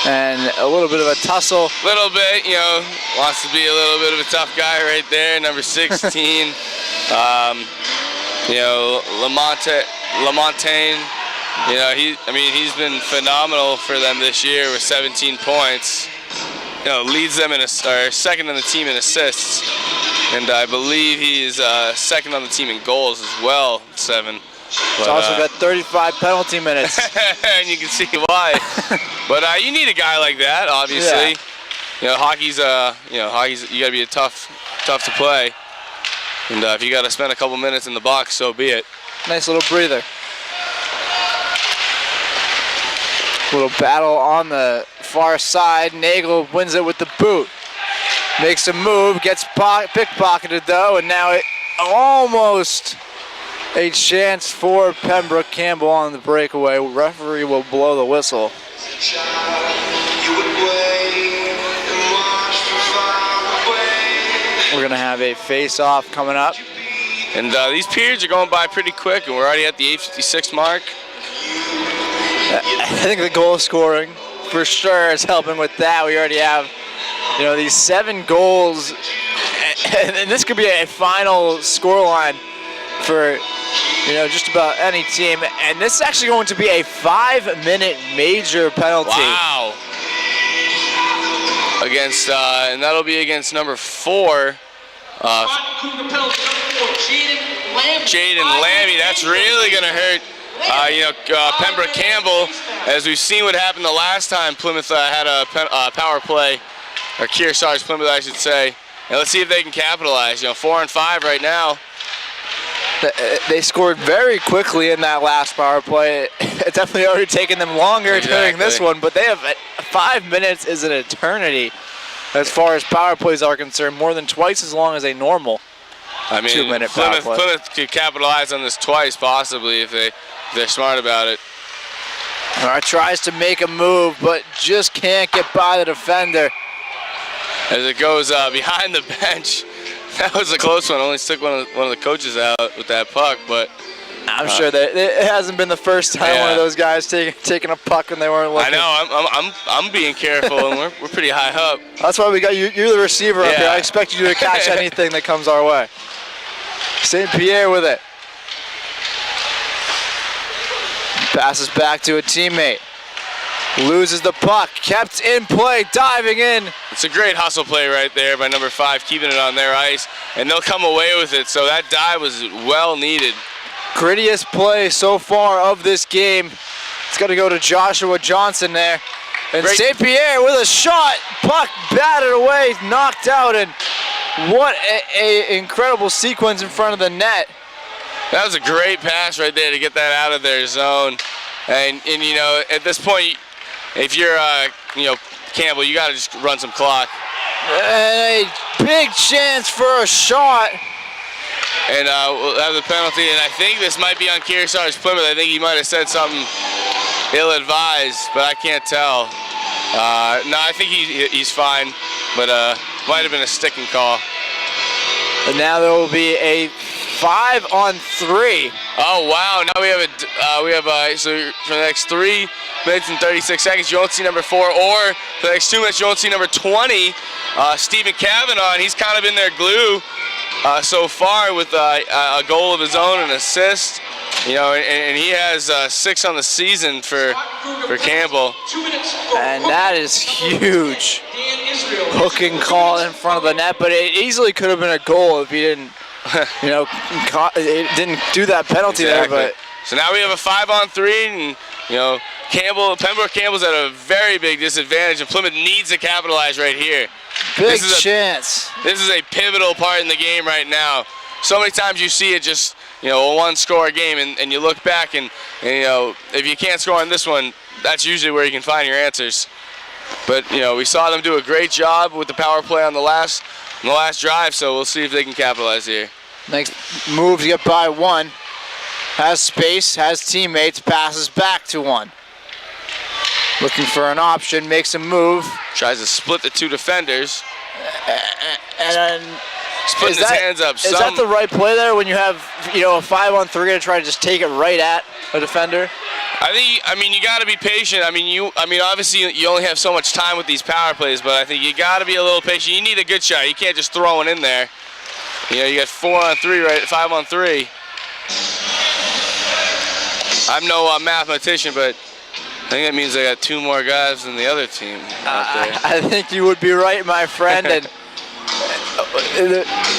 And a little bit of a tussle.
Little bit, you know, wants to be a little bit of a tough guy right there, number 16. You know, Lamontagne. You know, he's been phenomenal for them this year with 17 points. You know, leads them second on the team in assists, and I believe he's second on the team in goals as well, 7.
He's also got 35 penalty minutes.
And you can see why. But you need a guy like that, obviously.
Yeah.
You know, hockey's you got to be tough to play. And if you got to spend a couple minutes in the box, so be it.
Nice little breather. Little battle on the far side. Nagel wins it with the boot. Makes a move, gets pickpocketed though, and now it almost a chance for Pembroke Campbell on the breakaway. Referee will blow the whistle. We're gonna have a face-off coming up.
And these periods are going by pretty quick, and we're already at the 8:56 mark.
I think the goal scoring for sure is helping with that. We already have, you know, these 7 goals, and this could be a final scoreline for, you know, just about any team. And this is actually going to be a 5-minute major penalty.
Wow. Against, and that'll be against number 4.
Cougar penalty number 4,
Jaden Lammy. That's really going to hurt. You know, Pembroke Campbell, as we've seen what happened the last time Plymouth had a power play, or Kearsarge Plymouth, I should say. And let's see if they can capitalize. You know, 4-on-5 right now.
They scored very quickly in that last power play. It's definitely already taken them longer during this one, but they have 5 minutes is an eternity as far as power plays are concerned, more than twice as long as a normal 2-minute power play.
Plymouth could capitalize on this twice, possibly, if they're smart about it.
All right, tries to make a move, but just can't get by the defender.
As it goes behind the bench. That was a close one. Only took one of the coaches out with that puck, but
I'm sure that it hasn't been the first time one of those guys taking a puck when they weren't looking.
I know. I'm being careful, and we're pretty high up.
That's why we got you. You're the receiver up here. I expect you to catch anything that comes our way. St. Pierre with it. Passes back to a teammate. Loses the puck. Kept in play. Diving in.
It's a great hustle play right there by number 5, keeping it on their ice, and they'll come away with it. So that dive was well needed.
Grittiest play so far of this game. It's got to go to Joshua Johnson there. And
Great.
St. Pierre with a shot, puck batted away, knocked out, and what a incredible sequence in front of the net.
That was a great pass right there to get that out of their zone. And you know, at this point, if you're you know, Campbell, you got to just run some clock.
And a big chance for a shot.
And we'll have the penalty, and I think this might be on Kearsarge Plymouth. I think he might have said something ill-advised, but I can't tell. No, I think he's fine, but might have been a sticking call.
And now there will be a 5-on-3.
Oh wow! Now we have so for the next 3 minutes and 36 seconds, you won't see number 4, or for the next 2 minutes, you won't see number 20, Stephen Kavanaugh, and he's kind of been their glue so far with a goal of his own, an assist. You know, and he has 6 on the season for Campbell.
And that is huge. Hooking call in front of the net, but it easily could have been a goal if he didn't, you know, didn't do that penalty
Exactly.
there. But
so now we have a 5-on-3, and you know, Pembroke Campbell's at a very big disadvantage, and Plymouth needs to capitalize right here.
big chance.
This is a pivotal part in the game right now. So many times you see it just, you know, a one-score game, and you look back and you know, if you can't score on this one, that's usually where you can find your answers. But you know, we saw them do a great job with the power play on the last drive, so we'll see if they can capitalize here.
Next move to get by one. Has space, has teammates, passes back to one. Looking for an option, makes a move.
Tries to split the 2 defenders.
And then
Putting his hands up.
Is that the right play there when you have, you know, a 5-on-3 to try to just take it right at a defender?
I mean, you got to be patient. I mean, obviously you only have so much time with these power plays, but I think you got to be a little patient. You need a good shot. You can't just throw one in there. You know, you got 4-on-3, right? 5-on-3. I'm no mathematician, but I think that means I got 2 more guys than the other team out there.
I think you would be right, my friend. And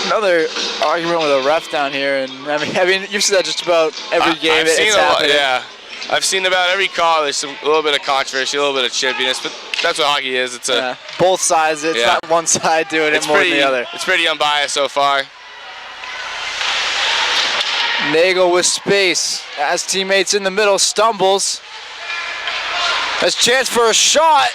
another argument with a ref down here, and I mean, you've seen that just about every game.
I've seen
it's
a lot,
happening.
yeah. I've seen about every call. There's a little bit of controversy, a little bit of chippiness, but that's what hockey is. It's
both sides. It's not one side doing it more than the other.
It's pretty unbiased so far.
Nagel with space. As teammates in the middle, stumbles. Has chance for a shot,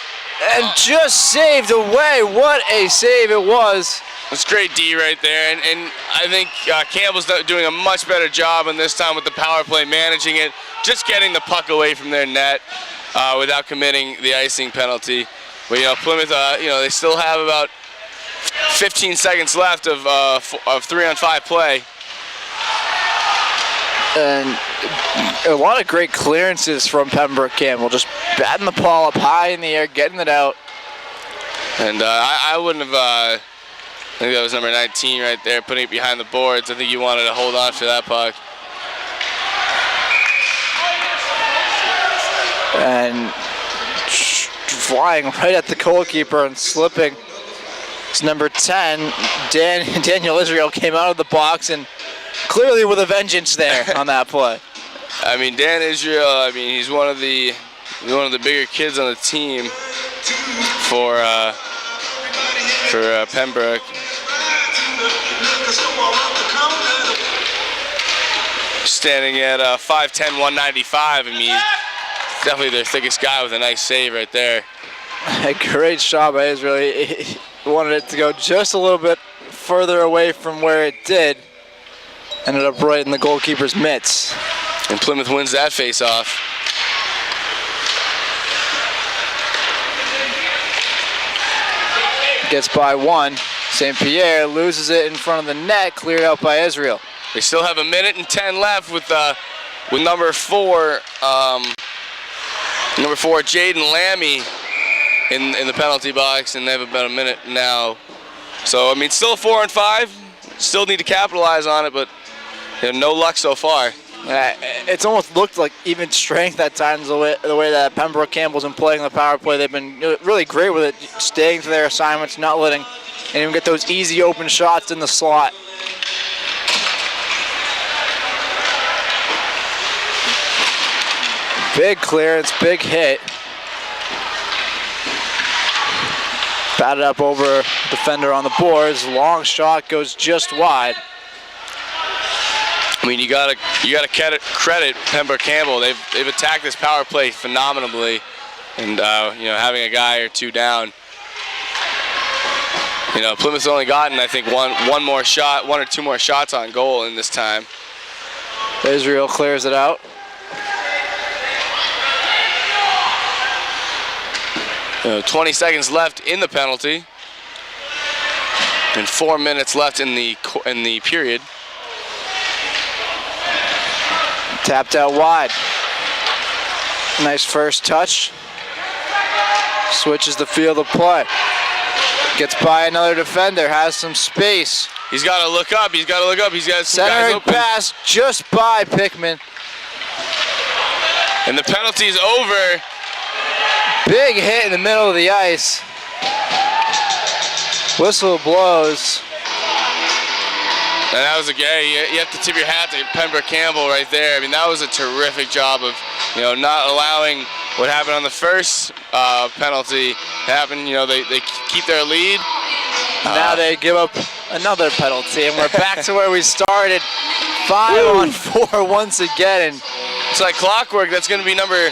and just saved away. What a save it was.
It's great D right there, and I think Campbell's doing a much better job in this time with the power play, managing it, just getting the puck away from their net without committing the icing penalty. But you know, Plymouth, you know, they still have about 15 seconds left of 3-on-5 play.
And a lot of great clearances from Pembroke Campbell, just batting the ball up high in the air, getting it out.
And I wouldn't have, I think that was number 19 right there, putting it behind the boards. I think you wanted to hold on to that puck.
And flying right at the goalkeeper and slipping. It's number 10, Daniel Israel, came out of the box and clearly with a vengeance there on that play.
I mean, Dan Israel, I mean, he's one of the bigger kids on the team for Pembroke. Standing at 5'10", 195. I mean, he's definitely their thickest guy with a nice save right there.
A great shot by Israel. He wanted it to go just a little bit further away from where it did. Ended up right in the goalkeeper's mitts.
And Plymouth wins that face-off.
Gets by one. St. Pierre loses it in front of the net, cleared out by Israel.
They still have 1 minute and 10 left with number 4, Jaden Lammy in the penalty box, and they have about 1 minute now. So I mean, still 4-on-5. Still need to capitalize on it, but you know, no luck so far.
It's almost looked like even strength at times the way that Pembroke Campbell's been playing the power play. They've been really great with it, staying to their assignments, not letting anyone get those easy open shots in the slot. Big clearance, big hit. Batted up over defender on the boards. Long shot goes just wide.
I mean, you gotta credit Pembroke Campbell. They've attacked this power play phenomenally, and having a guy or two down. Plymouth's only gotten, I think, one or two more shots on goal in this time.
Israel clears it out.
20 seconds left in the penalty, and 4 minutes left in the period.
Tapped out wide. Nice first touch. Switches the field of play. Gets by another defender, has some space.
He's got to look up. He's got some guys
Centering
open.
pass just by Pickman.
And the penalty's over.
Big hit in the middle of the ice. Whistle blows.
And that was you have to tip your hat to Pembroke Campbell right there. I mean, that was a terrific job of, not allowing what happened on the first penalty to happen. They keep their lead.
Now they give up another penalty, and we're back to where we started. 5-on-4 once again. And
it's like clockwork. That's going to be number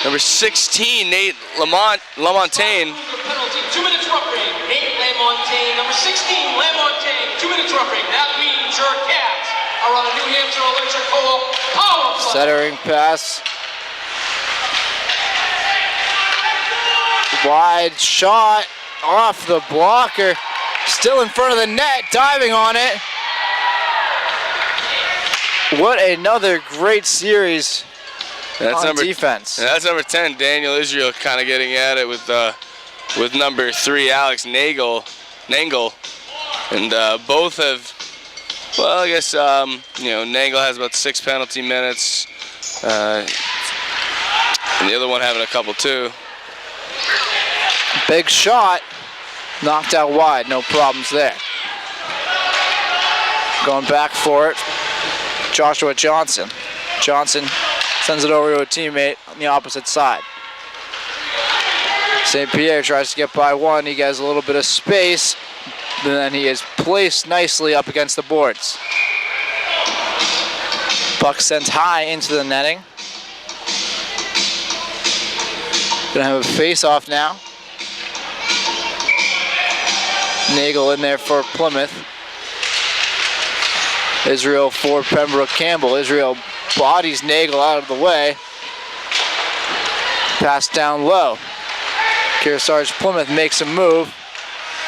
16, Nate Lamontagne.
Penalty, 2 minutes roughing. Nate Lamontagne, number 16, Lamontagne, 2 minutes roughing. That means your Cats are on a New Hampshire Electric Co-op power play.
centering pass. Wide shot off the blocker. Still in front of the net, diving on it. What another great series on defense.
That's number 10, Daniel Israel, kind of getting at it with number 3, Alex Nangle. And both have, well, I guess, Nangle has about 6 penalty minutes. And the other one having a couple too.
Big shot, knocked out wide, no problems there. Going back for it, Joshua Johnson. Johnson sends it over to a teammate on the opposite side. St. Pierre tries to get by one. He gets a little bit of space, and then he is placed nicely up against the boards. Puck sent high into the netting. Gonna have a face-off now. Nagel in there for Plymouth. Israel for Pembroke Campbell. Israel bodies Nagel out of the way. Pass down low. Kearsarge Plymouth makes a move.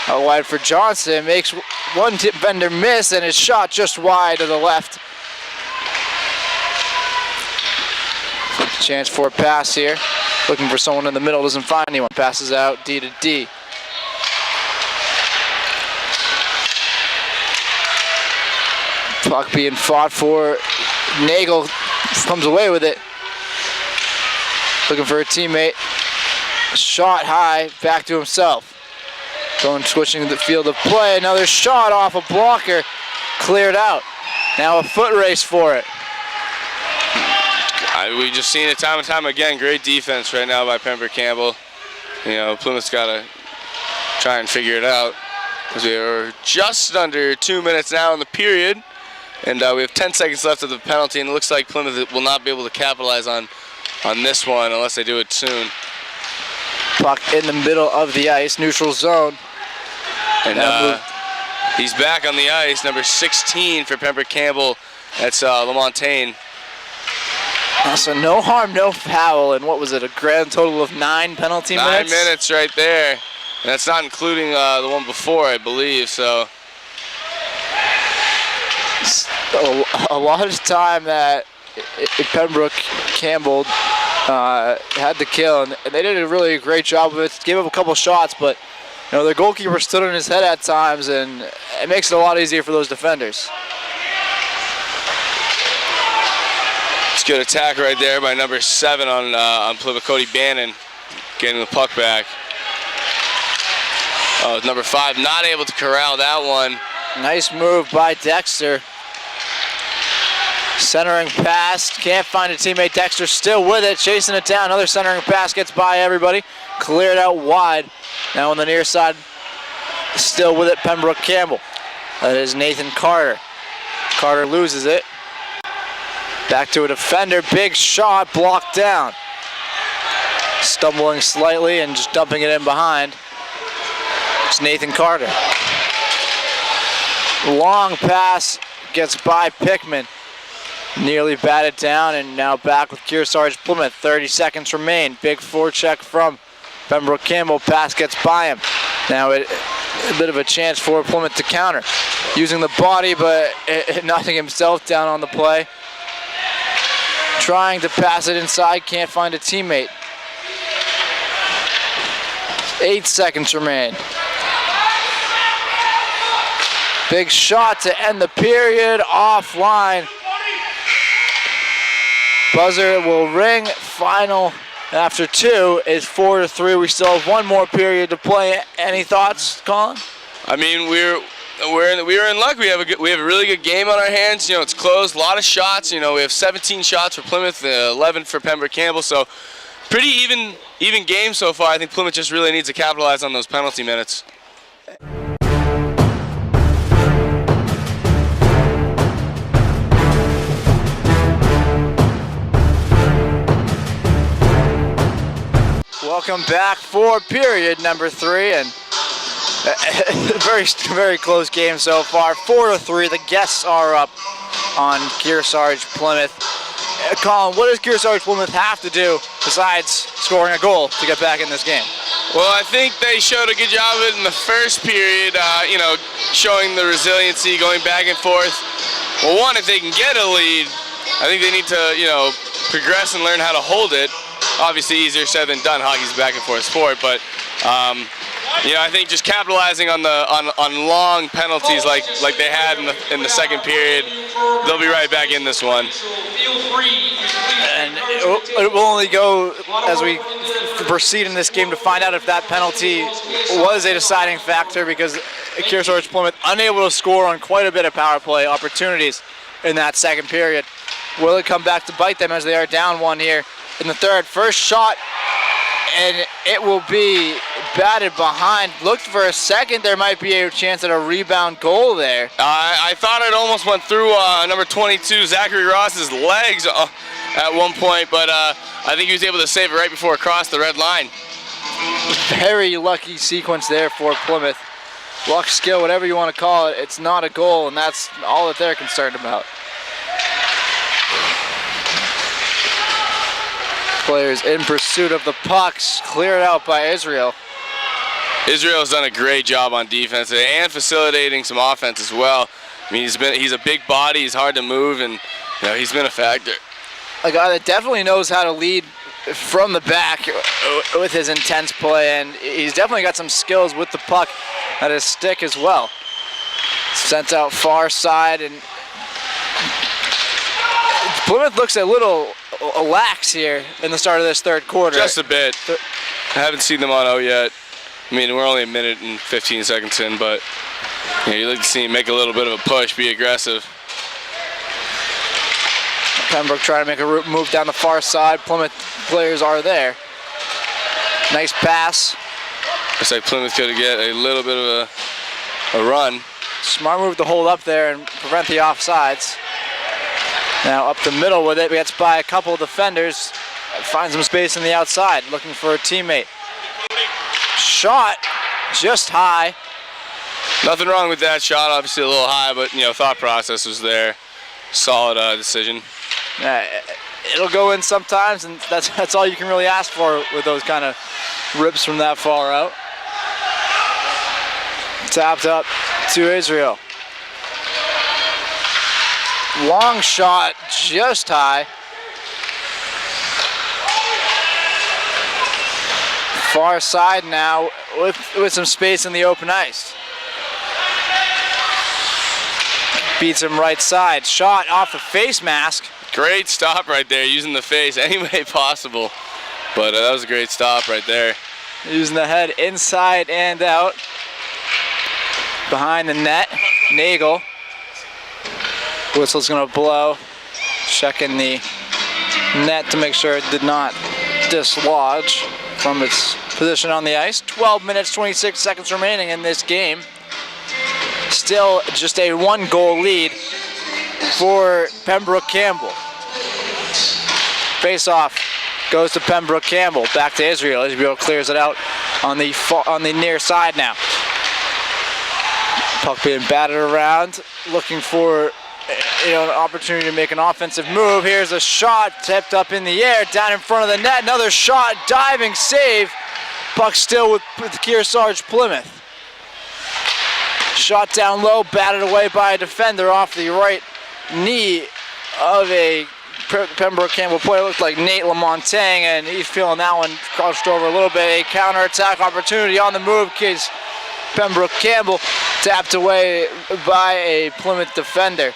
Out wide for Johnson. Makes one defender miss, and his shot just wide to the left. Chance for a pass here. Looking for someone in the middle, doesn't find anyone. Passes out D to D. Puck being fought for. Nagel comes away with it. Looking for a teammate. Shot high, back to himself. Switching the field of play. Another shot off a blocker. Cleared out. Now a foot race for it.
We just seen it time and time again. Great defense right now by Pembroke Campbell. Plymouth's got to try and figure it out. We are just under 2 minutes now in the period. And we have 10 seconds left of the penalty, and it looks like Plymouth will not be able to capitalize on this one unless they do it soon.
Puck in the middle of the ice, neutral zone.
And he's back on the ice, number 16 for Pembroke Campbell. That's Lamontagne.
So no harm, no foul, and what was it, a grand total of 9 penalty minutes?
9 minutes right there. And that's not including the one before, I believe, so.
A lot of time that Pembroke Campbell had the kill, and they did a really great job of it. Gave up a couple shots, but their goalkeeper stood on his head at times, and it makes it a lot easier for those defenders.
It's a good attack right there by number 7 on Plymouth, Cody Bannon, getting the puck back. Number 5 not able to corral that one.
Nice move by Dexter. Centering pass, can't find a teammate. Dexter still with it, chasing it down. Another centering pass gets by everybody. Cleared out wide. Now on the near side Still with it, Pembroke Campbell. That is Nathan Carter. Carter loses it. Back to a defender, big shot, blocked down. Stumbling slightly and just dumping it in behind. It's Nathan Carter. Long pass gets by Pickman. Nearly batted down, and now back with Kearsarge Plymouth. 30 seconds remain. Big forecheck from Pembroke Campbell. Pass gets by him. Now a bit of a chance for Plymouth to counter. Using the body, but knocking himself down on the play. Trying to pass it inside, can't find a teammate. 8 seconds remain. Big shot to end the period, offline. Buzzer will ring. Final after 2 is 4-3. We still have one more period to play. Any thoughts, Colin?
I mean, we were in luck. We have a really good game on our hands. You know, it's close. A lot of shots. You know, we have 17 shots for Plymouth, 11 for Pembroke Campbell. So pretty even game so far. I think Plymouth just really needs to capitalize on those penalty minutes.
Welcome back for period number 3, and very close game so far. 4-3. The guests are up on Kearsarge Plymouth. Colin, what does Kearsarge Plymouth have to do besides scoring a goal to get back in this game?
Well, I think they showed a good job of it in the first period. You know, showing the resiliency, going back and forth. Well, one, if they can get a lead, I think they need to, progress and learn how to hold it. Obviously, easier said than done. Hockey's a back and forth sport, but I think just capitalizing on long penalties like they had in the second period, they'll be right back in this one.
And it will only go as we proceed in this game to find out if that penalty was a deciding factor, because Kearsarge Plymouth unable to score on quite a bit of power play opportunities in that second period. Will it come back to bite them as they are down 1 here in the third? First shot, and it will be batted behind. Looked for a second, there might be a chance at a rebound goal there.
I thought it almost went through number 22, Zachary Ross's legs at one point, but I think he was able to save it right before it crossed the red line.
Very lucky sequence there for Plymouth. Luck, skill, whatever you want to call it, it's not a goal, and that's all that they're concerned about. Players in pursuit of the pucks, cleared out by Israel.
Israel's done a great job on defense today and facilitating some offense as well. I mean, he's a big body, he's hard to move, and he's been a factor.
A guy that definitely knows how to lead from the back with his intense play, and he's definitely got some skills with the puck at his stick as well. Sent out far side, and Plymouth looks a little lax here in the start of this third quarter.
Just a bit. I haven't seen them on out yet. I mean, we're only a minute and 15 seconds in, but you'd like to see him make a little bit of a push, be aggressive.
Pembroke trying to make a move down the far side. Plymouth players are there. Nice pass.
Looks like Plymouth could get a little bit of a run.
Smart move to hold up there and prevent the offsides. Now up the middle with it, gets by a couple of defenders. Finds some space on the outside, looking for a teammate. Shot just high.
Nothing wrong with that shot, obviously a little high, but thought process was there. Solid decision.
It'll go in sometimes, and that's all you can really ask for with those kind of rips from that far out. Tapped up to Israel. Long shot, just high. Far side now with some space in the open ice. Beats him right side. Shot off the face mask.
Great stop right there, using the face any way possible. But that was a great stop right there.
Using the head inside and out. Behind the net, Nagel. Whistle's gonna blow. Checking the net to make sure it did not dislodge. from its position on the ice. 12 minutes, 26 seconds remaining in this game. Still just a 1-goal lead for Pembroke Campbell. Face-off goes to Pembroke Campbell. Back to Israel. Israel clears it out on the near side now. Puck being batted around, looking for an opportunity to make an offensive move. Here's a shot tipped up in the air, down in front of the net. Another shot, diving save. Puck still with Kearsarge Plymouth. Shot down low, batted away by a defender off the right knee of a Pembroke Campbell player. Looked like Nate Lamontagne, and he's feeling that one crouched over a little bit. A counter-attack opportunity on the move. Kids Pembroke Campbell tapped away by a Plymouth defender.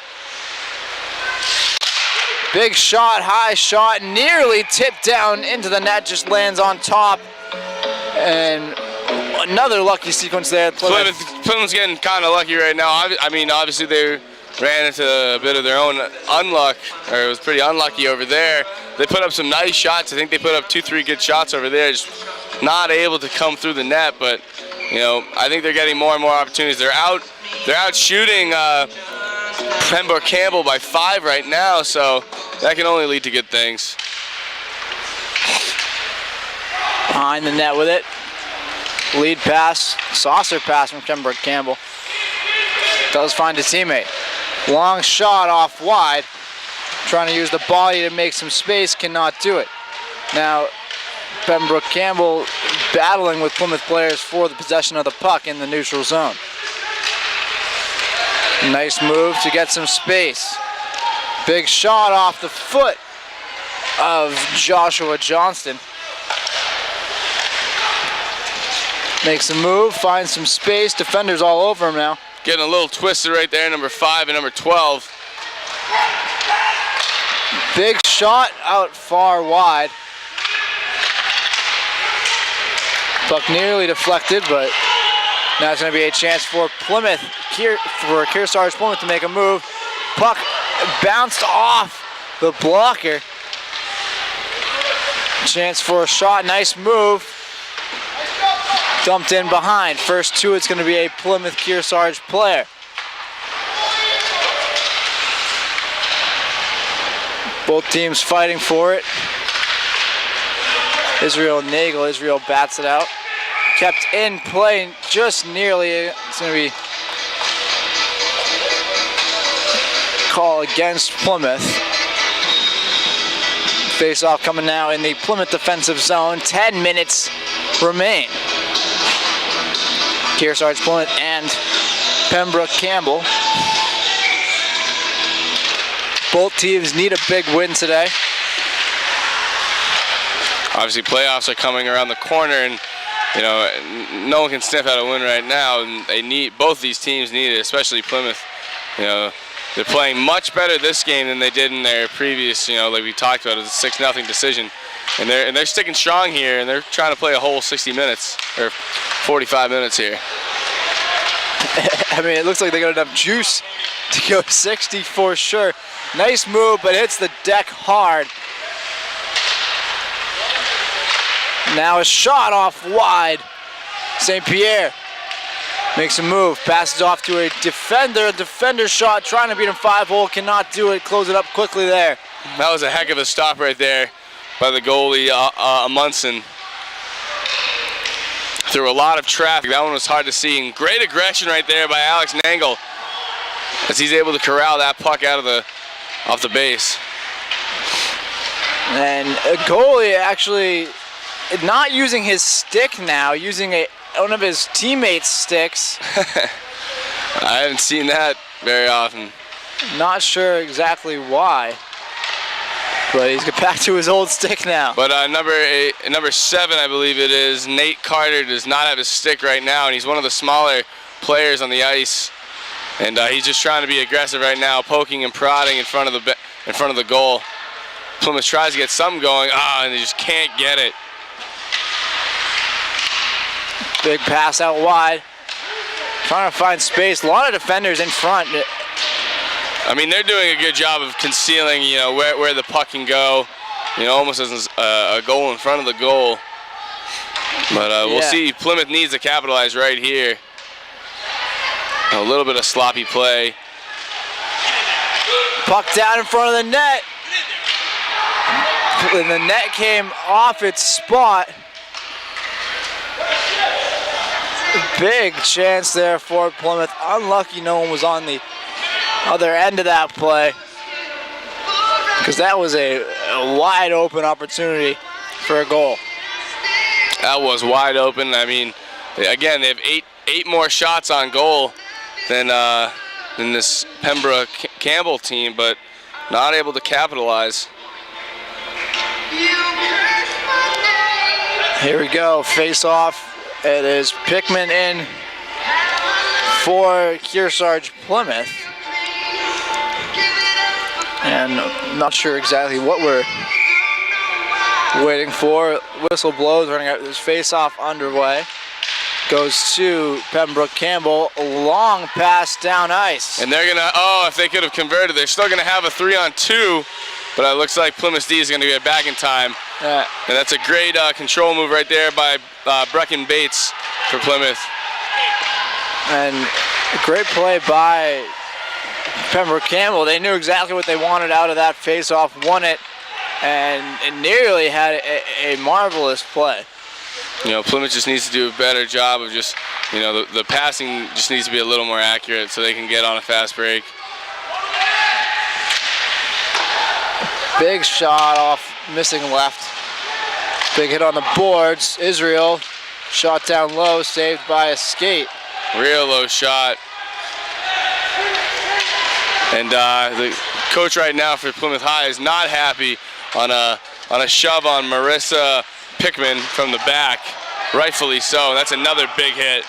Big shot, high shot, nearly tipped down into the net, just lands on top. And another lucky sequence there.
Plymouth's getting kind of lucky right now. I mean, obviously they ran into a bit of their own unluck, or it was pretty unlucky over there. They put up some nice shots. I think they put up 2-3 good shots over there, just not able to come through the net. But I think they're getting more and more opportunities. They're out shooting Pembroke Campbell by 5 right now, so that can only lead to good things.
Behind the net with it. Lead pass, saucer pass from Pembroke Campbell. Does find a teammate. Long shot off wide. Trying to use the body to make some space, cannot do it. Now, Pembroke Campbell battling with Plymouth players for the possession of the puck in the neutral zone. Nice move to get some space. Big shot off the foot of Joshua Johnston. Makes a move, finds some space. Defenders all over him now.
Getting a little twisted right there, number 5 and number 12.
Big shot out far wide. Puck nearly deflected, but now it's going to be a chance for Plymouth, for Kearsarge Plymouth to make a move. Puck bounced off the blocker. Chance for a shot, nice move. Dumped in behind. First 2, it's going to be a Plymouth Kearsarge player. Both teams fighting for it. Israel Nagel. Israel bats it out. Kept in play just nearly. It's going to be call against Plymouth. Face-off coming now in the Plymouth defensive zone. 10 minutes remain. Kearsarge Plymouth and Pembroke Campbell. Both teams need a big win today.
Obviously, playoffs are coming around the corner, and no one can sniff out a win right now. And both these teams need it, especially Plymouth. They're playing much better this game than they did in their previous. Like we talked about, it was a 6-0 decision, and they're sticking strong here, and they're trying to play a whole 60 minutes or 45 minutes here.
I mean, it looks like they got enough juice to go 60 for sure. Nice move, but hits the deck hard. Now a shot off wide. St. Pierre makes a move, passes off to a defender. A defender shot, trying to beat him 5-hole, cannot do it. Close it up quickly there.
That was a heck of a stop right there by the goalie, Amundsen. Through a lot of traffic. That one was hard to see. And great aggression right there by Alex Nangle as he's able to corral that puck off the base.
And a goalie actually not using his stick now, using one of his teammates' sticks.
I haven't seen that very often.
Not sure exactly why, but he's back to his old stick now.
But number 7, I believe it is, Nate Carter, does not have his stick right now, and he's one of the smaller players on the ice. And he's just trying to be aggressive right now, poking and prodding in front of the goal. Plymouth tries to get something going, and they just can't get it.
Big pass out wide. Trying to find space. A lot of defenders in front.
I mean, they're doing a good job of concealing, where the puck can go. Almost as a goal in front of the goal. But we'll see. Plymouth needs to capitalize right here. A little bit of sloppy play.
Puck down in front of the net. And the net came off its spot. Big chance there for Plymouth. Unlucky no one was on the other end of that play, because that was a wide open opportunity for a goal.
That was wide open. I mean, again, they have eight more shots on goal than this Pembroke Campbell team, but not able to capitalize.
Here we go, face off. It is Pickman in for Kearsarge Plymouth. And I'm not sure exactly what we're waiting for. Whistle blows, running out. There's face off underway. Goes to Pembroke Campbell, a long pass down ice.
And they're gonna, if they could have converted, they're still gonna have a 3-on-2, but it looks like Plymouth D is gonna get back in time. And that's a great control move right there by Brecken Bates for Plymouth. And
a great play by Pembroke Campbell. They knew exactly what they wanted out of that face-off, won it, and nearly had a marvelous play.
You know, Plymouth just needs to do a better job of just, you know, the passing just needs to be a little more accurate so they can get on a fast break.
Big shot off, missing left. Big hit on the boards. Israel, shot down low, saved by a skate.
Real low shot. And the coach right now for Plymouth High is not happy on a shove on Marissa Pickman from the back, rightfully so. That's another big hit.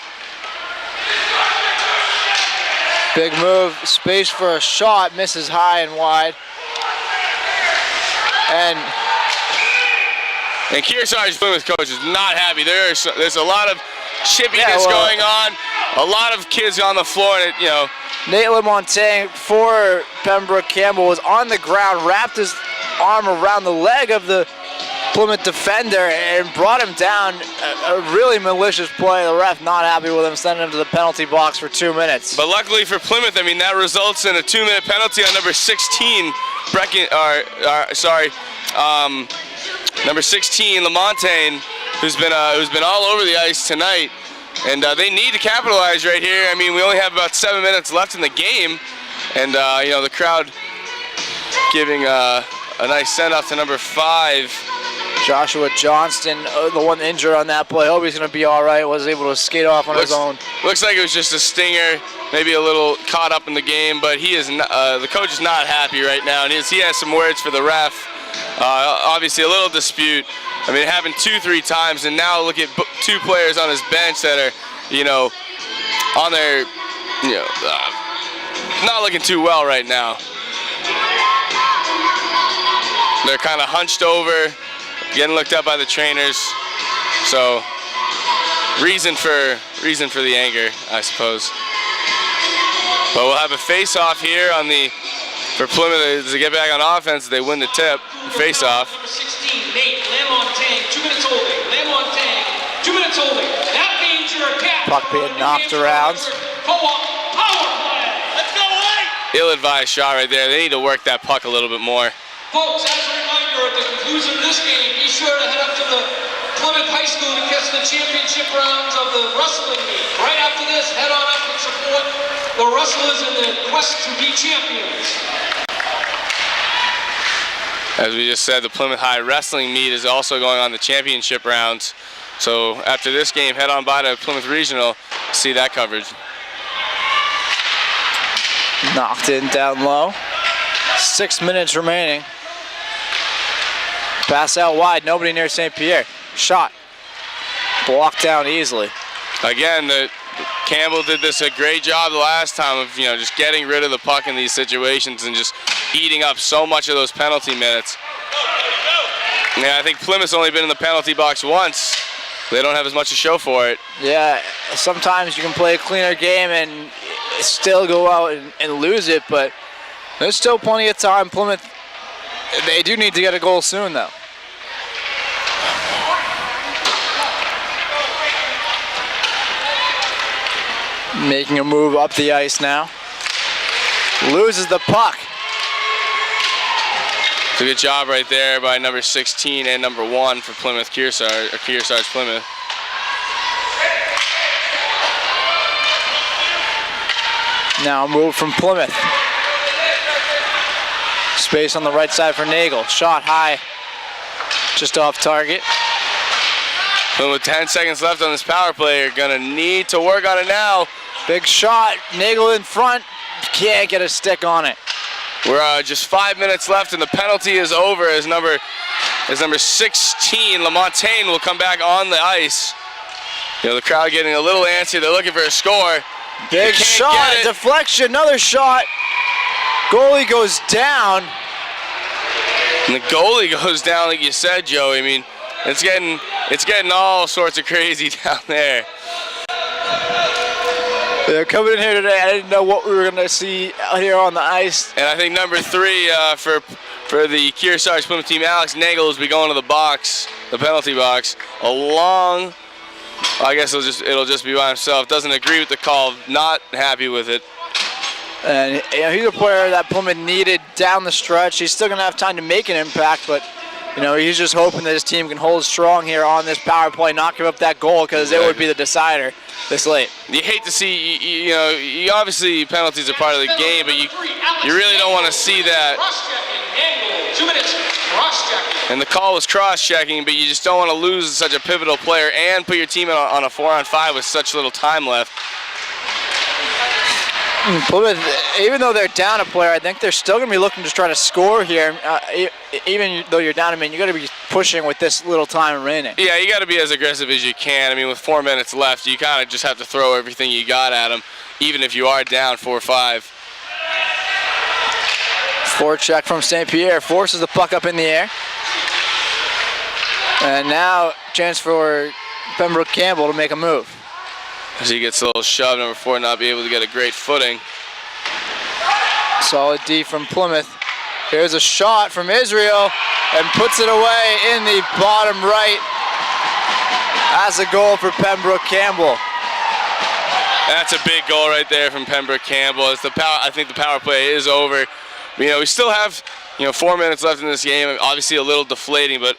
Big move, space for a shot, misses high and wide. And
Kearsarge Plymouth coach is not happy. There's a lot of chippiness going on, a lot of kids on the floor, and you know.
Nate LeMontagne for Pembroke Campbell was on the ground, wrapped his arm around the leg of the Plymouth defender and brought him down. A really malicious play. The ref not happy with him, sending him to the penalty box for 2 minutes.
But luckily for Plymouth, I mean, that results in a 2-minute penalty on number 16, number 16, LeMontagne, who's been all over the ice tonight. And they need to capitalize right here. I mean, we only have about 7 minutes left in the game. And, you know, the crowd giving a nice send-off to number 5.
Joshua Johnston, the one injured on that play. Hope he's going to be all right. Was able to skate off on his own.
Looks like it was just a stinger, maybe a little caught up in the game. But he is the coach is not happy right now. And he has some words for the ref. Obviously, a little dispute. I mean, it happened 2-3 times, and now look at 2 players on his bench that are, you know, on their, you know, not looking too well right now. They're kind of hunched over, getting looked at by the trainers. So, reason for the anger, I suppose. But we'll have a face-off here for Plymouth to get back on offense. They win the tip, face-off.
Number 16, Nate LeMontagne, 2 minutes holding. LeMontagne, 2 minutes holding. That means you're a cap.
Puck being knocked around.
Co-op power play. Let's go, White!
Ill-advised shot right there. They need to work that puck a little bit more.
Folks, as a reminder, at the conclusion of this game, be sure to head up to the Plymouth High School to catch the championship rounds of the wrestling meet. Right after this, head on up and support the wrestlers in their quest to be champions.
As we just said, the Plymouth High wrestling meet is also going on the championship rounds. So after this game, head on by to Plymouth Regional to see that coverage.
Knocked in down low. 6 minutes remaining. Pass out wide, nobody near St. Pierre. Shot. Blocked down easily.
Again, Campbell did this a great job the last time of, you know, just getting rid of the puck in these situations and just eating up so much of those penalty minutes. Yeah, I think Plymouth's only been in the penalty box once. They don't have as much to show for it.
Yeah, sometimes you can play a cleaner game and still go out and lose it, but there's still plenty of time. Plymouth, they do need to get a goal soon, though. Making a move up the ice now. Loses the puck.
It's a good job right there by number 16 and number 1 for Plymouth Kearsarge, or Kearsarge Plymouth.
Now a move from Plymouth. Space on the right side for Nagel. Shot high. Just off target.
With 10 seconds left on this power play, you're gonna need to work on it now.
Big shot. Nagel in front. Can't get a stick on it.
We're just 5 minutes left, and the penalty is over as number 16, LaMontagne, will come back on the ice. You know, the crowd getting a little antsy. They're looking for a score.
Big shot, deflection, another shot. Goalie goes down.
And the goalie goes down, like you said, Joey. I mean, it's getting all sorts of crazy down there.
They're coming in here today. I didn't know what we were going to see out here on the ice.
And I think number 3 for the Kearsarge Plymouth team, Alex Nagel, will be going to the box, the penalty box. I guess it'll just be by himself. Doesn't agree with the call. Not happy with it.
And you know, he's a player that Plymouth needed down the stretch. He's still going to have time to make an impact, but you know, he's just hoping that his team can hold strong here on this power play, not give up that goal, because it would be the decider this late.
You hate to see, you know, obviously penalties are part of the game, but you really don't want to see that.
2 minutes, cross-checking.
And the call was cross-checking, but you just don't want to lose such a pivotal player and put your team on a 4-on-5 with such little time left.
Plymouth, even though they're down a player, I think they're still going to be looking to try to score here. Even though you're down a man, you got to be pushing with this little time remaining.
Yeah, you got to be as aggressive as you can. I mean, with 4 minutes left, you kind of just have to throw everything you got at them, even if you are down 4-5.
Forecheck from St. Pierre forces the puck up in the air. And now chance for Pembroke Campbell to make a move.
As he gets a little shove, number 4 not be able to get a great footing.
Solid D from Plymouth. Here's a shot from Israel and puts it away in the bottom right. That's a goal for Pembroke Campbell.
That's a big goal right there from Pembroke Campbell. I think the power play is over. You know, we still have 4 minutes left in this game. Obviously a little deflating, but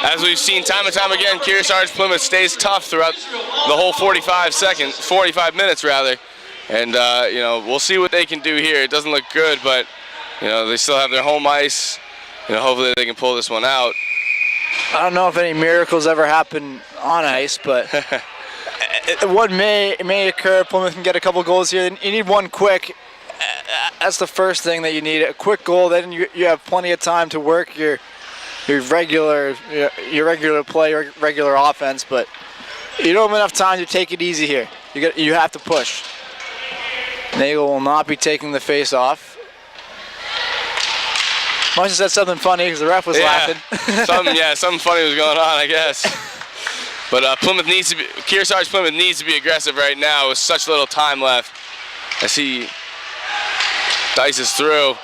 as we've seen time and time again, Kearsarge Plymouth stays tough throughout the whole 45 minutes rather. And we'll see what they can do here. It doesn't look good, but they still have their home ice. Hopefully they can pull this one out.
I don't know if any miracles ever happen on ice, but what may occur. Plymouth can get a couple goals here. You need one quick. That's the first thing that you need. A quick goal. Then you have plenty of time to work your regular play, your regular offense, but you don't have enough time to take it easy here. You have to push. Nagel will not be taking the face off. Must have said something funny because the ref was laughing.
Something funny was going on, I guess. But Kearsarge Plymouth needs to be aggressive right now with such little time left as he dices through.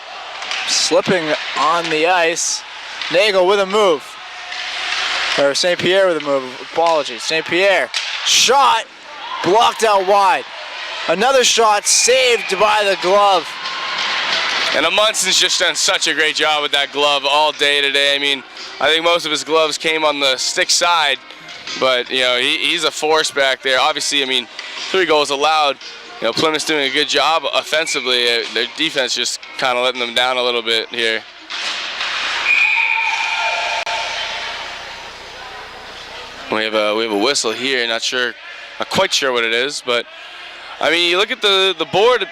Slipping on the ice. Nagel with a move. Or St. Pierre with a move. Apologies. St. Pierre. Shot. Blocked out wide. Another shot saved by the glove.
And Amundson's just done such a great job with that glove all day today. I mean, I think most of his gloves came on the stick side, but he's a force back there. Obviously, I mean, 3 goals allowed. Plymouth's doing a good job offensively. Their defense just kind of letting them down a little bit here. We have a whistle here. Not quite sure what it is, but I mean, you look at the board.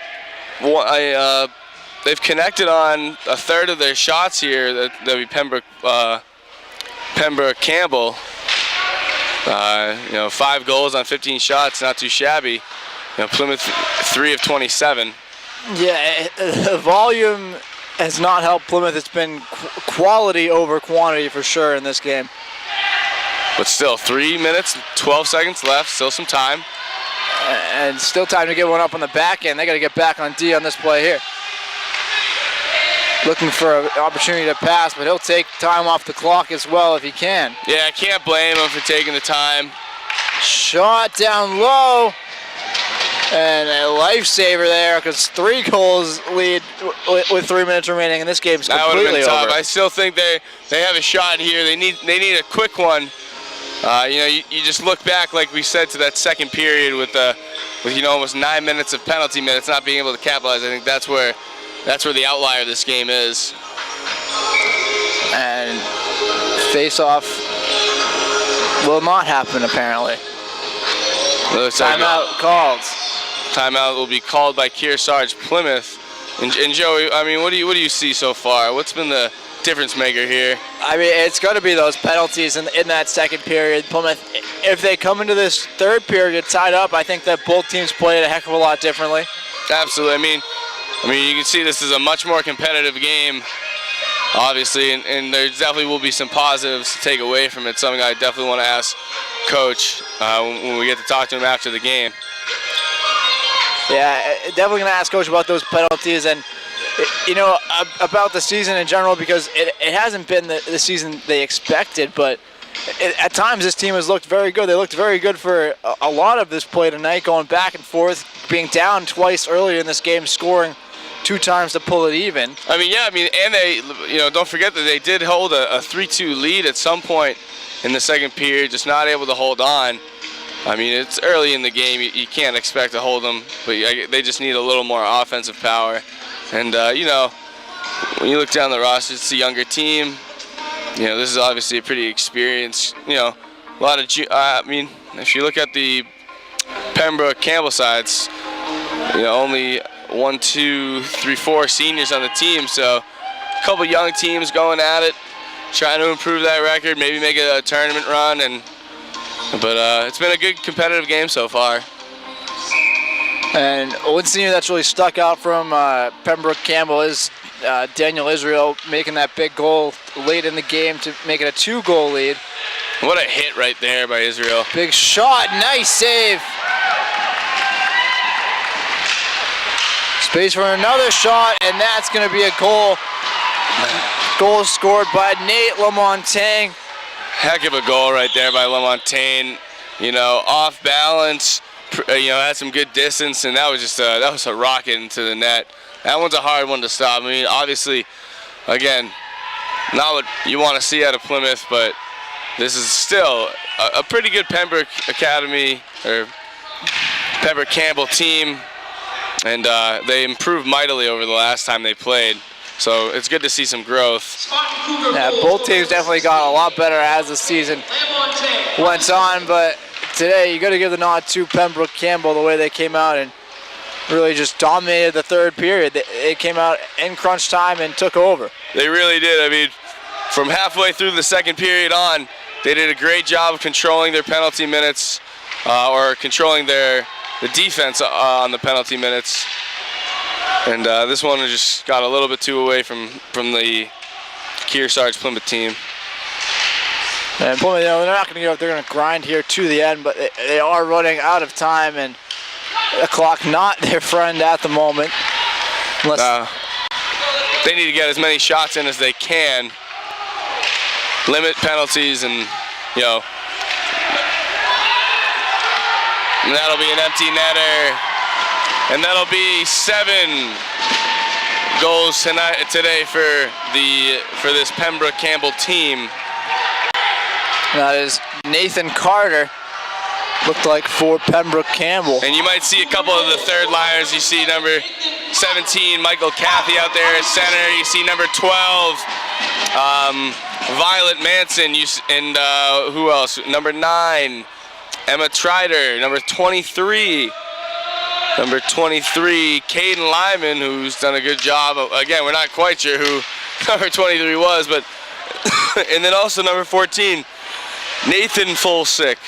They've connected on a third of their shots here. That'll be Pembroke Campbell. 5 goals on 15 shots, not too shabby. Plymouth 3 of 27.
Yeah, the volume has not helped Plymouth. It's been quality over quantity for sure in this game.
But still, 3 minutes, 12 seconds left. Still some time.
And still time to get one up on the back end. They got to get back on D on this play here. Looking for an opportunity to pass, but he'll take time off the clock as well if he can.
Yeah, I can't blame him for taking the time.
Shot down low. And a lifesaver there, because 3 goals lead with 3 minutes remaining, and this game's
That would have
completely
been tough.
over.
I still think they have a shot here. They need a quick one. You just look back, like we said, to that second period with almost 9 minutes of penalty minutes, not being able to capitalize. I think that's where the outlier of this game is.
And face-off will not happen, apparently. Timeout called.
Timeout will be called by Kearsarge Plymouth. And Joey, I mean, what do you see so far? What's been the difference maker here?
I mean, it's going to be those penalties in that second period. Plymouth, if they come into this third period tied up, I think that both teams played a heck of a lot differently.
Absolutely. I mean, you can see this is a much more competitive game, obviously, and there definitely will be some positives to take away from it. Something I definitely want to ask Coach when we get to talk to him after the game.
Yeah, definitely going to ask Coach about those penalties and, about the season in general, because it hasn't been the season they expected, but at times this team has looked very good. They looked very good for a lot of this play tonight, going back and forth, being down twice earlier in this game, scoring 2 times to pull it even.
And they, don't forget that they did hold a 3-2 lead at some point in the second period, just not able to hold on. I mean, it's early in the game. You can't expect to hold them, but they just need a little more offensive power. And, when you look down the roster, it's a younger team. This is obviously a pretty experienced, a lot of, if you look at the Pembroke Campbell sides, only 1, 2, 3, 4 seniors on the team. So a couple young teams going at it, trying to improve that record, maybe make a tournament run. But it's been a good competitive game so far.
And one senior that's really stuck out from Pembroke Campbell is Daniel Israel, making that big goal late in the game to make it a 2-goal lead.
What a hit right there by Israel.
Big shot, nice save. Space for another shot, and that's going to be a goal. Goal scored by Nate LaMontagne.
Heck of a goal right there by LaMontagne. Off balance, had some good distance, and that was a rocket into the net. That one's a hard one to stop. I mean, obviously, again, not what you want to see out of Plymouth, but this is still a pretty good Pembroke Academy or Pembroke Campbell team, and they improved mightily over the last time they played. So it's good to see some growth.
Yeah, both teams definitely got a lot better as the season went on, but today you got to give the nod to Pembroke Campbell, the way they came out and really just dominated the third period. They came out in crunch time and took over.
They really did. I mean, from halfway through the second period on, they did a great job of controlling their penalty minutes, or controlling the defense on the penalty minutes. And this one just got a little bit too away from the Kearsarge Plymouth team.
And Plymouth, they're not going to give up. They're going to grind here to the end, but they are running out of time, and the clock not their friend at the moment.
They need to get as many shots in as they can, limit penalties, and and that'll be an empty netter. And that'll be 7 goals today for this Pembroke Campbell team.
That is Nathan Carter, looked like for Pembroke Campbell.
And you might see a couple of the third liners. You see number 17, Michael Cathy out there at center. You see number 12, Violet Manson. And who else? Number 9, Emma Trider. Number 23. Number 23, Caden Lyman, who's done a good job. Again, we're not quite sure who number 23 was, but and then also number 14, Nathan Fulsick.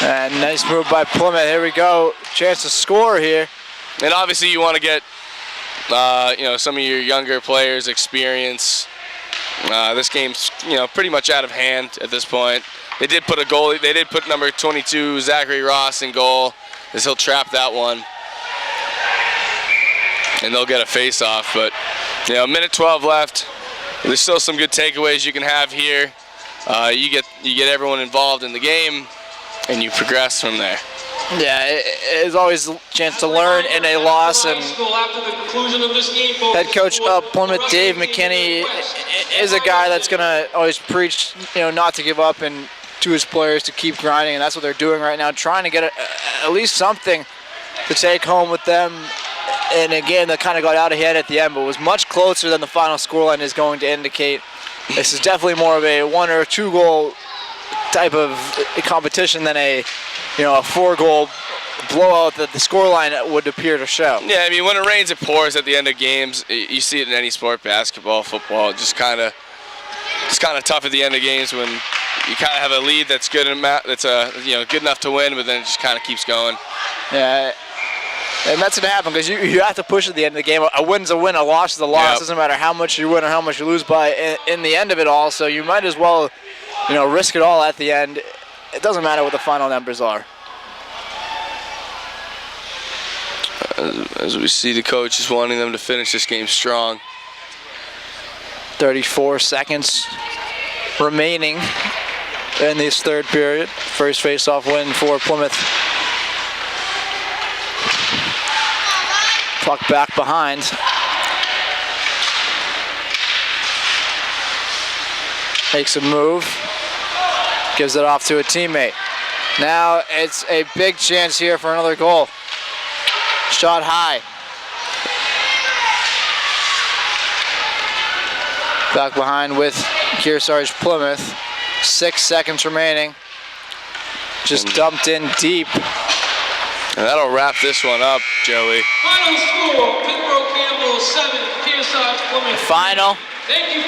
And nice move by Plymouth. Here we go. Chance to score here.
And obviously you want to get some of your younger players experience. This game's pretty much out of hand at this point. They did put a goalie. They did put number 22, Zachary Ross, in goal, as he'll trap that one, and they'll get a face-off. But minute 12 left. There's still some good takeaways you can have here. You get everyone involved in the game, and you progress from there.
Yeah, it's always a chance to learn in a loss, and head coach of Plymouth, Dave McKinney, is a guy that's going to always preach, not to give up and to his players to keep grinding, and that's what they're doing right now, trying to get at least something to take home with them. And again, they kind of got out ahead at the end, but was much closer than the final scoreline is going to indicate. This is definitely more of a 1 or 2 goal type of competition than a 4-goal blowout that the scoreline would appear to show.
Yeah, I mean, when it rains, it pours at the end of games. You see it in any sport, basketball, football. It's kind of tough at the end of games when you kind of have a lead that's good enough, good enough to win, but then it just kind of keeps going.
Yeah, and that's going to happen because you have to push at the end of the game. A win's a win, a loss is a loss.
Yep.
Doesn't matter how much you win or how much you lose by in the end of it all. So you might as well, risk it all at the end. It doesn't matter what the final numbers are.
As we see the coach is wanting them to finish this game strong.
34 seconds remaining in this third period. First face-off win for Plymouth. Puck back behind. Makes a move. Gives it off to a teammate. Now it's a big chance here for another goal. Shot high. Back behind with Kearsarge Plymouth. 6 seconds remaining. Just dumped in deep.
And that'll wrap this one up, Joey.
Final score, Pembroke Campbell 7, Kearsarge Plymouth.
Final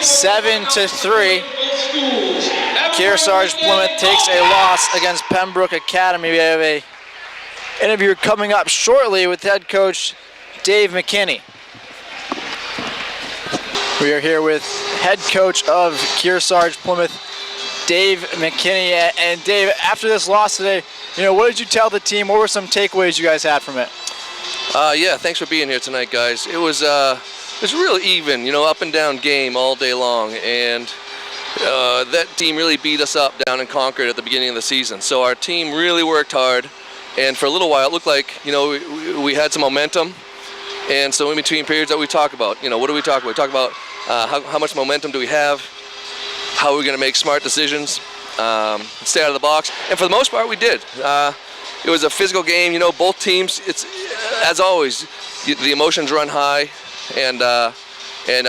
7-3. Kearsarge Plymouth takes a loss against Pembroke Academy. We have a interview coming up shortly with head coach Dave McKinney. We are here with head coach of Kearsarge Plymouth, Dave McKinney. And Dave, after this loss today, what did you tell the team? What were some takeaways you guys had from it?
Yeah, thanks for being here tonight, guys. It was really even, up and down game all day long, and that team really beat us up down in Concord at the beginning of the season. So our team really worked hard, and for a little while it looked like, we had some momentum. And so in between periods that we talk about, what do we talk about? We talk about how much momentum do we have, how are we going to make smart decisions, stay out of the box. And for the most part, we did. It was a physical game. Both teams, it's, as always, the emotions run high. And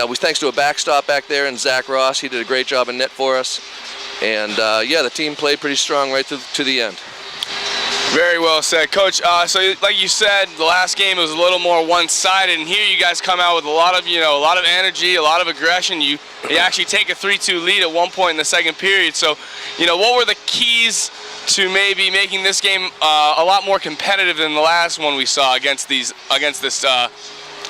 we thanks to a backstop back there and Zach Ross. He did a great job in net for us. And, the team played pretty strong right to the end.
Very well said, Coach. So, like you said, the last game was a little more one-sided, and here you guys come out with a lot of energy, a lot of aggression. You actually take a 3-2 lead at one point in the second period. So, what were the keys to maybe making this game a lot more competitive than the last one we saw against this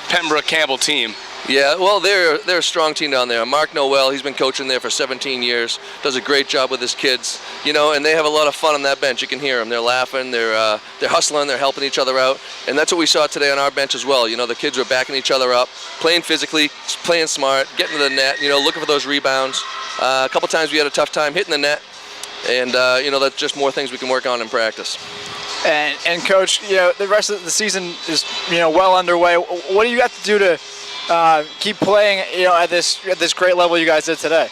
Pembroke Campbell team?
Yeah, well, they're a strong team down there. Mark Noel, he's been coaching there for 17 years, does a great job with his kids, and they have a lot of fun on that bench. You can hear them. They're laughing, they're hustling, they're helping each other out, and that's what we saw today on our bench as well. The kids were backing each other up, playing physically, playing smart, getting to the net, looking for those rebounds. A couple times we had a tough time hitting the net, and that's just more things we can work on in practice.
And Coach, the rest of the season is well underway. What do you have to do to keep playing at this great level you guys did today?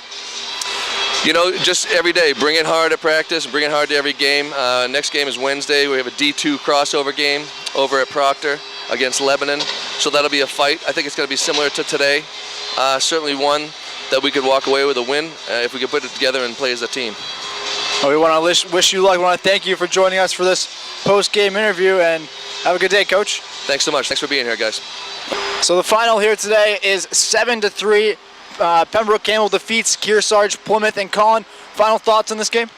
Just every day, bring it hard at practice, bring it hard to every game. Next game is Wednesday. We have a D2 crossover game over at Proctor against Lebanon, so that'll be a fight. I think it's going to be similar to today. Certainly one that we could walk away with a win if we could put it together and play as a team.
Well, we want to wish you luck. We want to thank you for joining us for this post-game interview, and have a good day, Coach.
Thanks so much. Thanks for being here, guys.
So the final here today is 7-3. Pembroke Campbell defeats Kearsarge Plymouth. And Colin, final thoughts on this game?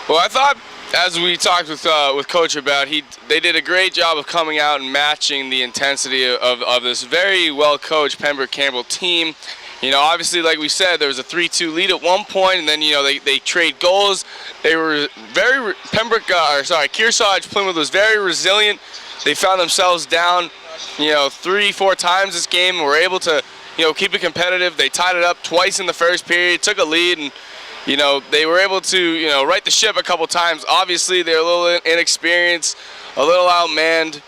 Well, I thought, as we talked with Coach about, they did a great job of coming out and matching the intensity of this very well-coached Pembroke Campbell team. Obviously, like we said, there was a 3-2 lead at one point, and then they trade goals. They were Kearsarge Plymouth was very resilient. They found themselves down 3-4 times this game and were able to keep it competitive. They tied it up twice in the first period, took a lead, and they were able to, right the ship a couple times. Obviously, they're a little inexperienced, a little outmanned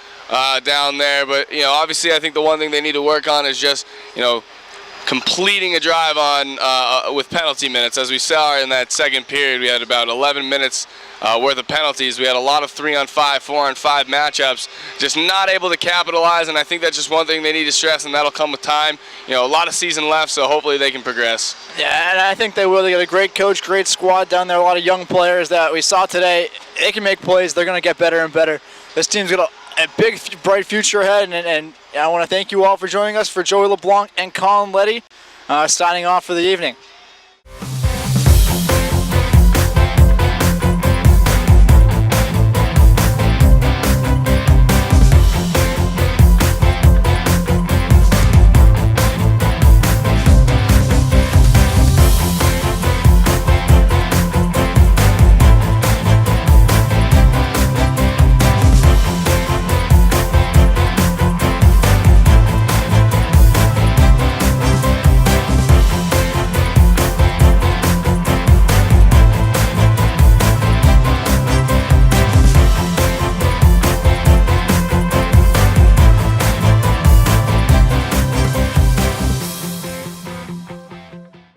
down there. But, obviously, I think the one thing they need to work on is just, completing a drive on with penalty minutes. As we saw in that second period, we had about 11 minutes worth of penalties. We had a lot of 3-on-5, 4-on-5 matchups, just not able to capitalize, and I think that's just one thing they need to stress, and that'll come with time. A lot of season left, so hopefully they can progress.
Yeah, and I think they will. They got a great coach, great squad down there, a lot of young players that we saw today. They can make plays. They're going to get better and better. This team's got a big, bright future ahead, and I want to thank you all for joining us. For Joey LeBlanc and Colin Letty, signing off for the evening.